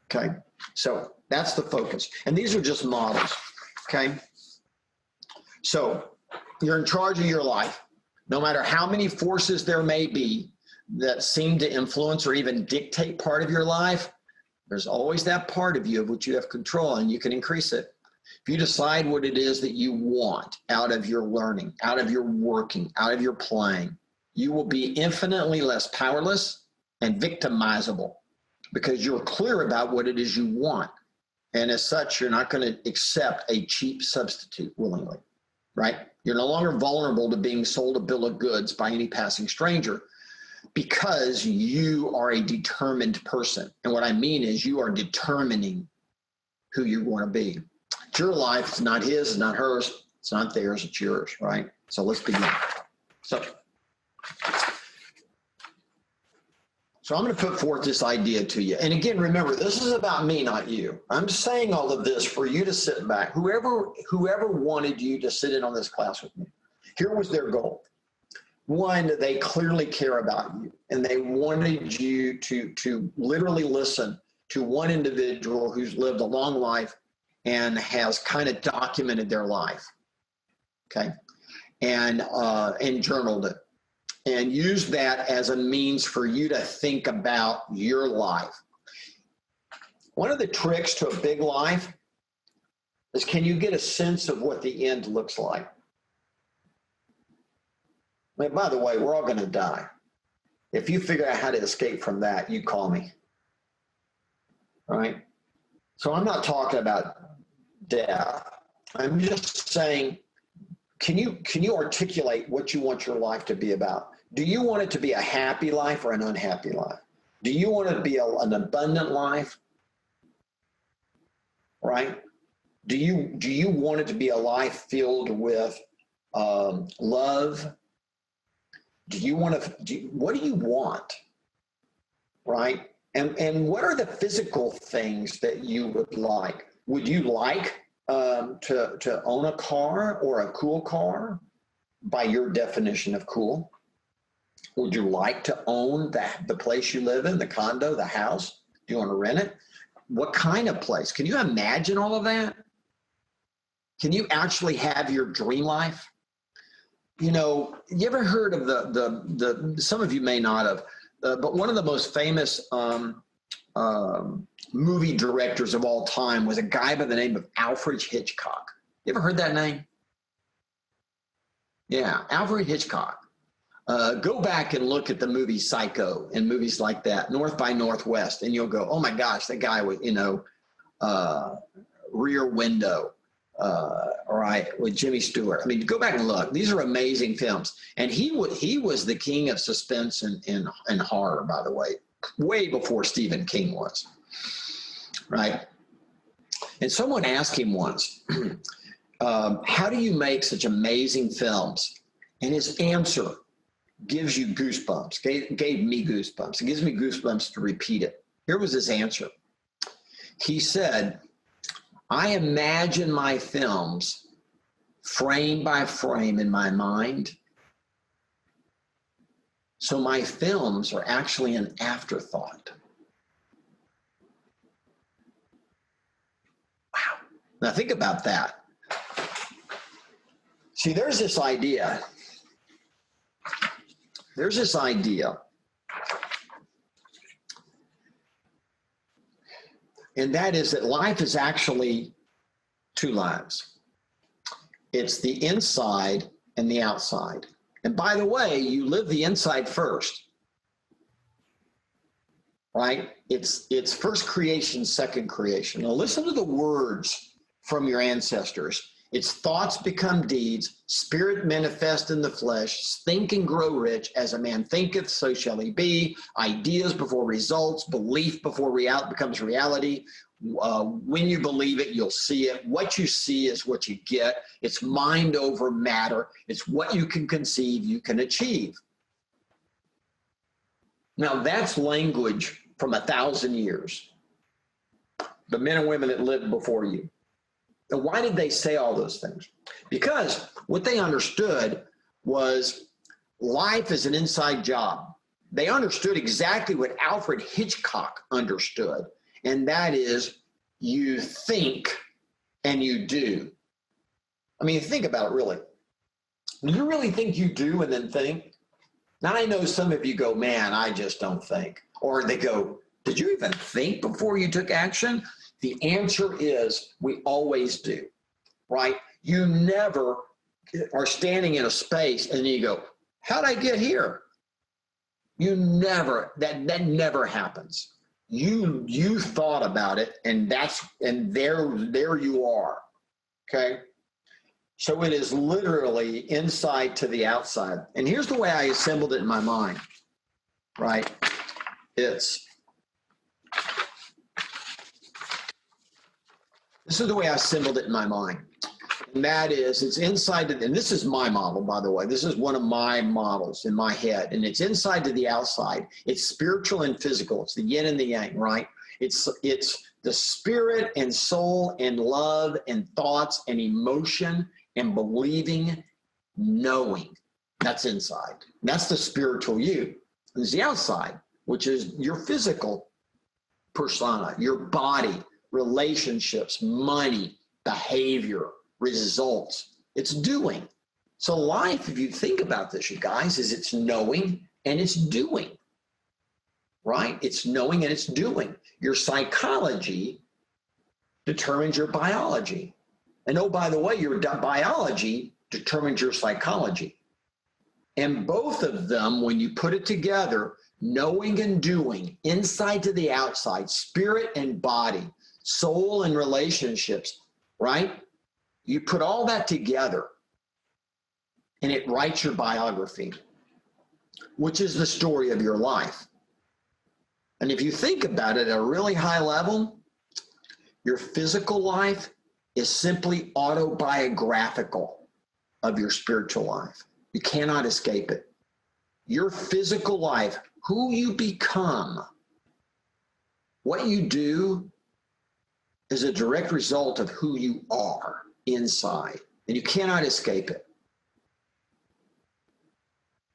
Okay, so that's the focus. And these are just models, okay? So you're in charge of your life. No matter how many forces there may be that seem to influence or even dictate part of your life, there's always that part of you of which you have control, and you can increase it. If you decide what it is that you want out of your learning, out of your working, out of your playing, you will be infinitely less powerless and victimizable because you're clear about what it is you want. And as such, you're not going to accept a cheap substitute willingly, right? You're no longer vulnerable to being sold a bill of goods by any passing stranger because you are a determined person. And what I mean is you are determining who you want to be. It's your life. It's not his, it's not hers. It's not theirs, it's yours, right? So let's begin. So I'm going to put forth this idea to you. And again, remember, this is about me, not you. I'm saying all of this for you to sit back. Whoever wanted you to sit in on this class with me, here was their goal. One, they clearly care about you, and they wanted you to literally listen to one individual who's lived a long life and has kind of documented their life, okay, and journaled it. And use that as a means for you to think about your life. One of the tricks to a big life is, can you get a sense of what the end looks like? I mean, by the way, we're all going to die. If you figure out how to escape from that, you call me. All right? So I'm not talking about death. I'm just saying, can you articulate what you want your life to be about? Do you want it to be a happy life or an unhappy life? Do you want it to be an abundant life? Right? Do you want it to be a life filled with love? What do you want? Right? And what are the physical things that you would like? Would you like to own a car or a cool car by your definition of cool? Would you like to own the place you live in, the condo, the house? Do you want to rent it? What kind of place? Can you imagine all of that? Can you actually have your dream life? You know, you ever heard of some of you may not have, but one of the most famous movie directors of all time was a guy by the name of Alfred Hitchcock. You ever heard that name? Yeah, Alfred Hitchcock. Go back and look at the movie Psycho and movies like that, North by Northwest, and you'll go, oh my gosh, that guy was, Rear Window, right, with Jimmy Stewart. I mean, go back and look. These are amazing films. And he was the king of suspense and horror, by the way before Stephen King was, right? And someone asked him once, how do you make such amazing films? And his answer gives you goosebumps, gave me goosebumps. It gives me goosebumps to repeat it. Here was his answer. He said, I imagine my films frame by frame in my mind. So my films are actually an afterthought. Wow. Now think about that. See, there's this idea. And that is that life is actually two lives. It's the inside and the outside. And by the way, you live the inside first, right? It's first creation, second creation. Now listen to the words from your ancestors. Its thoughts become deeds, spirit manifest in the flesh, think and grow rich, as a man thinketh, so shall he be. Ideas before results, belief before becomes reality. When you believe it, you'll see it. What you see is what you get. It's mind over matter. It's what you can conceive, you can achieve. Now that's language from 1,000 years. The men and women that lived before you. And why did they say all those things? Because what they understood was life is an inside job. They understood exactly what Alfred Hitchcock understood, and that is you think and you do. I mean, think about it really. Do you really think you do and then think? Now, I know some of you go, man, I just don't think. Or they go, did you even think before you took action? The answer is we always do, right? You never are standing in a space and you go, how'd I get here? You never, that never happens. You thought about it and there you are, okay? So it is literally inside to the outside. And here's the way I assembled it in my mind, right? This is the way I assembled it in my mind. And that is, it's inside, and this is my model, by the way. This is one of my models in my head. And it's inside to the outside. It's spiritual and physical. It's the yin and the yang, right? It's the spirit and soul and love and thoughts and emotion and believing, knowing. That's inside. That's the spiritual you. There's the outside, which is your physical persona, your body, relationships, money, behavior, results. It's doing. So life, if you think about this, you guys, is it's knowing and it's doing, right? It's knowing and it's doing. Your psychology determines your biology. And oh, by the way, your biology determines your psychology. And both of them, when you put it together, knowing and doing, inside to the outside, spirit and body, soul and relationships, right? You put all that together and it writes your biography, which is the story of your life. And if you think about it at a really high level, your physical life is simply autobiographical of your spiritual life. You cannot escape it. Your physical life, who you become, what you do, is a direct result of who you are inside, and you cannot escape it.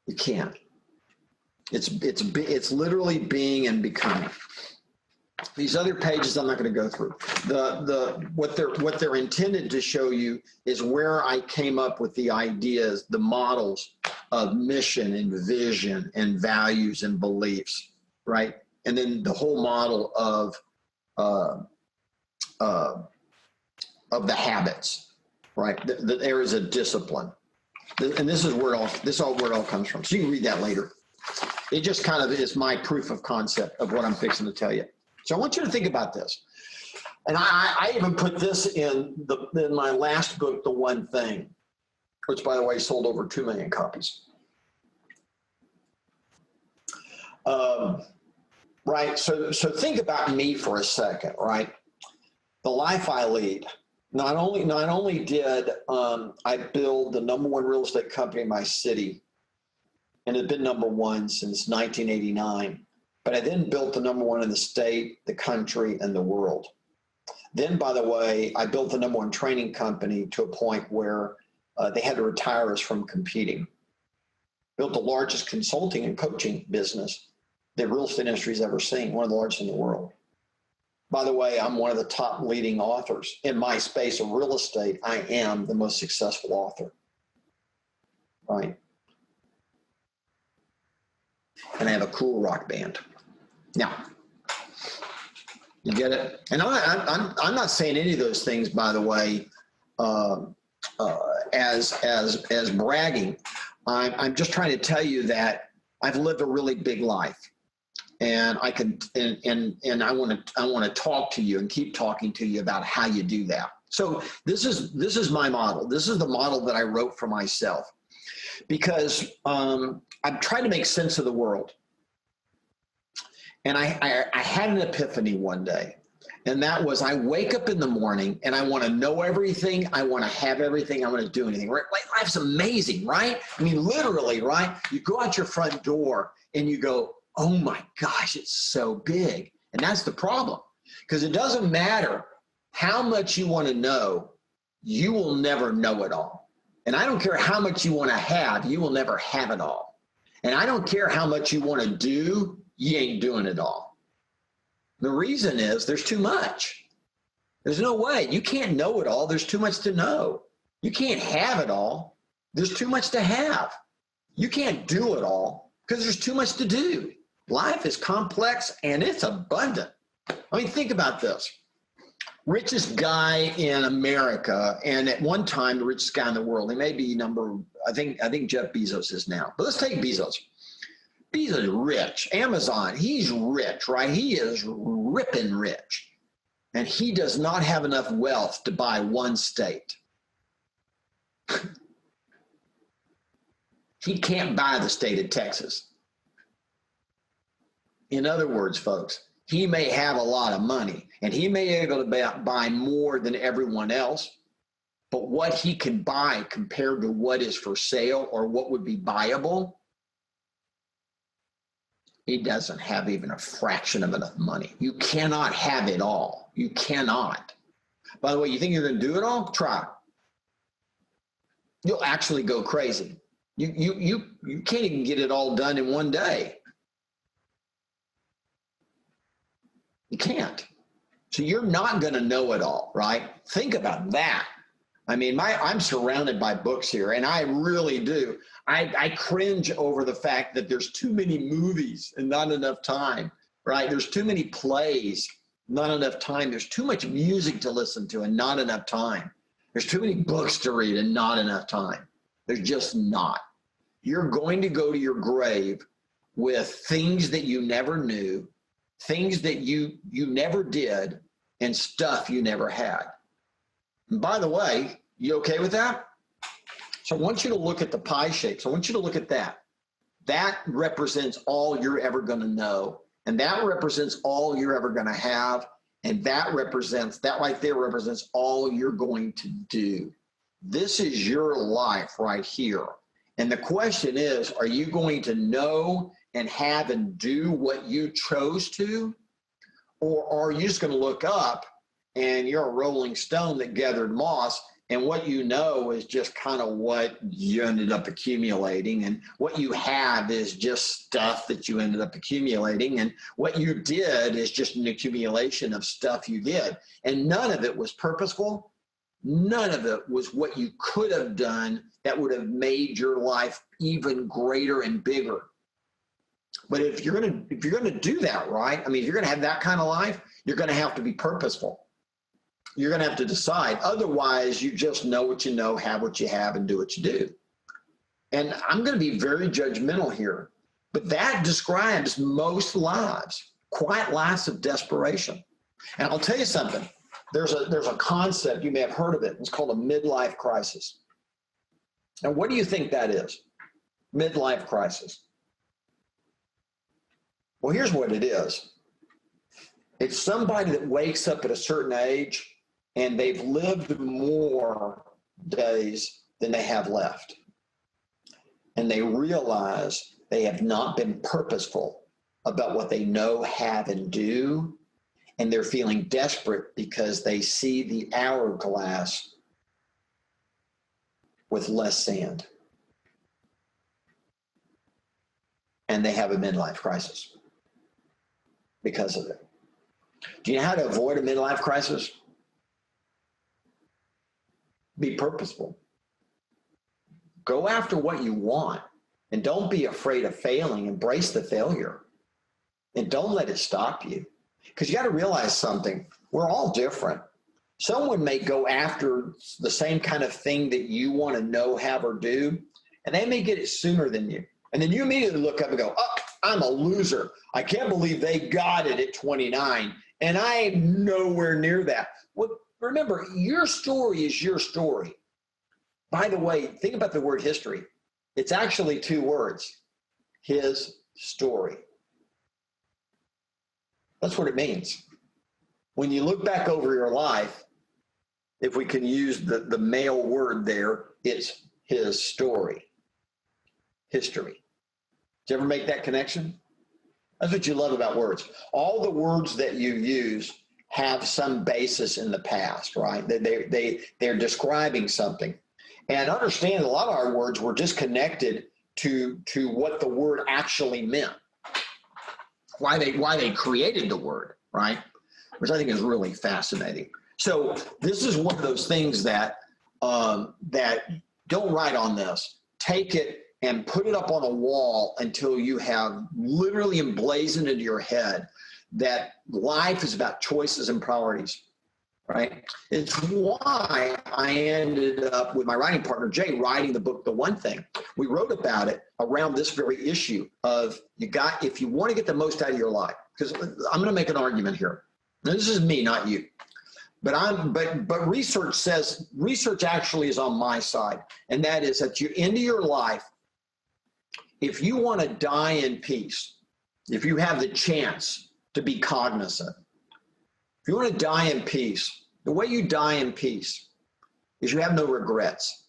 You can't. It's literally being and becoming. These other pages I'm not going to go through. What they're intended to show you is where I came up with the ideas, the models of mission and vision and values and beliefs, right? and then the whole model uh, of the habits, right? There is a discipline, and this is where it all comes from. So you can read that later. It just kind of is my proof of concept of what I'm fixing to tell you. So I want you to think about this. And I even put this in my last book, The One Thing, which, by the way, sold over 2 million copies. Right. So think about me for a second, right? The life I lead. Not only did I build the #1 real estate company in my city, and it's been #1 since 1989, but I then built the #1 in the state, the country, and the world. Then, by the way, I built the #1 training company to a point where they had to retire us from competing. Built the largest consulting and coaching business the real estate industry has ever seen, one of the largest in the world. By the way, I'm one of the top leading authors in my space of real estate. I am the most successful author, right? And I have a cool rock band. Now, you get it? And I'm not saying any of those things, by the way, as bragging. I'm just trying to tell you that I've lived a really big life. And I want to talk to you and keep talking to you about how you do that. So this is my model. This is the model that I wrote for myself, because I'm trying to make sense of the world. And I had an epiphany one day, and that was I wake up in the morning and I want to know everything. I want to have everything. I want to do anything. Right? Life's amazing, right? I mean, literally, right? You go out your front door and you go, oh my gosh, it's so big. And that's the problem, because it doesn't matter how much you want to know, you will never know it all. And I don't care how much you want to have, you will never have it all. And I don't care how much you want to do, you ain't doing it all. The reason is there's too much. There's no way. You can't know it all. There's too much to know. You can't have it all. There's too much to have. You can't do it all because there's too much to do. Life is complex and it's abundant. I mean, think about this. Richest guy in America, and at one time the richest guy in the world. He may be I think Jeff Bezos is now. But let's take Bezos. Bezos is rich. Amazon, he's rich, right? He is ripping rich. And he does not have enough wealth to buy one state. He can't buy the state of Texas. In other words, folks, he may have a lot of money and he may be able to buy more than everyone else, but what he can buy compared to what is for sale or what would be buyable, he doesn't have even a fraction of enough money. You cannot have it all. You cannot. By the way, you think you're going to do it all? Try. You'll actually go crazy. You can't even get it all done in one day. You can't. So you're not going to know it all, right? Think about that. I mean, I'm surrounded by books here, and I really do. I cringe over the fact that there's too many movies and not enough time, right? There's too many plays, not enough time. There's too much music to listen to and not enough time. There's too many books to read and not enough time. There's just not. You're going to go to your grave with things that you never knew, things that you never did, and stuff you never had. And by the way, you okay with that? So I want you to look at the pie shapes. I want you to look at that. That represents all you're ever going to know. And that represents all you're ever going to have. And that right there represents all you're going to do. This is your life right here. And the question is, are you going to know and have and do what you chose to? Or are you just going to look up and you're a rolling stone that gathered moss, and what you know is just kind of what you ended up accumulating, and what you have is just stuff that you ended up accumulating, and what you did is just an accumulation of stuff you did, and none of it was purposeful. None of it was what you could have done that would have made your life even greater and bigger. But if you're gonna do that right, I mean, if you're gonna have that kind of life, you're gonna have to be purposeful. You're gonna have to decide. Otherwise, you just know what you know, have what you have, and do what you do. And I'm gonna be very judgmental here, but that describes most lives, quiet lives of desperation. And I'll tell you something. There's a concept, you may have heard of it. It's called a midlife crisis. Now, what do you think that is? Midlife crisis. Well, here's what it is. It's somebody that wakes up at a certain age and they've lived more days than they have left. And they realize they have not been purposeful about what they know, have, and do. And they're feeling desperate because they see the hourglass with less sand. And they have a midlife crisis because of it. Do you know how to avoid a midlife crisis? Be purposeful. Go after what you want and don't be afraid of failing. Embrace the failure and don't let it stop you. Because you got to realize something. We're all different. Someone may go after the same kind of thing that you want to know, have, or do, and they may get it sooner than you. And then you immediately look up and go, oh, I'm a loser. I can't believe they got it at 29, and I am nowhere near that. Well, remember, your story is your story. By the way, think about the word history. It's actually two words, his story. That's what it means. When you look back over your life, if we can use the male word there, it's his story, history. Did you ever make that connection? That's what you love about words. All the words that you use have some basis in the past, right? They're describing something. And understand a lot of our words were just connected to what the word actually meant. Why they created the word, right? Which I think is really fascinating. So this is one of those things that don't write on this. Take it and put it up on a wall until you have literally emblazoned into your head that life is about choices and priorities, right? It's why I ended up with my writing partner, Jay, writing the book, The One Thing. We wrote about it around this very issue of if you want to get the most out of your life, because I'm going to make an argument here. Now, this is me, not you. But research actually is on my side. And that is that you end your life, if you want to die in peace, if you have the chance to be cognizant, if you want to die in peace, the way you die in peace is you have no regrets.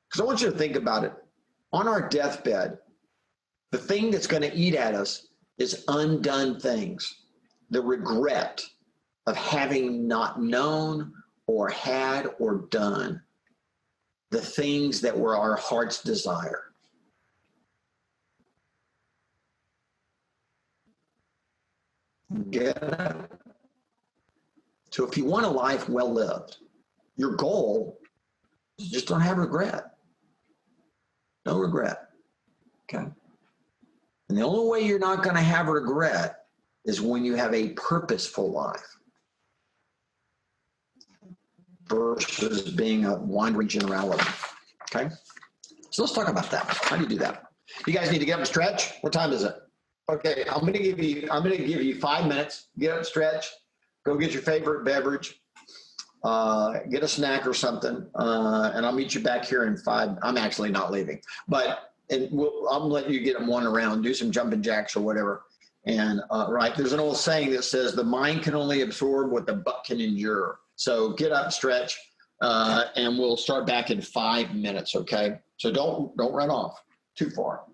Because I want you to think about it. On our deathbed, the thing that's going to eat at us is undone things, the regret of having not known or had or done the things that were our heart's desire. Get it? So if you want a life well lived, your goal is just don't have regret. No regret. Okay? And the only way you're not going to have regret is when you have a purposeful life versus being a wandering generality. Okay? So let's talk about that. How do you do that? You guys need to get up and stretch. What time is it? Okay, I'm gonna give you 5 minutes. Get up, stretch, go get your favorite beverage, get a snack or something, and I'll meet you back here in 5. I'm actually not leaving, but I'm letting you get them one around, do some jumping jacks or whatever. And right, there's an old saying that says the mind can only absorb what the butt can endure. So get up, stretch, and we'll start back in 5 minutes. Okay, so don't run off too far.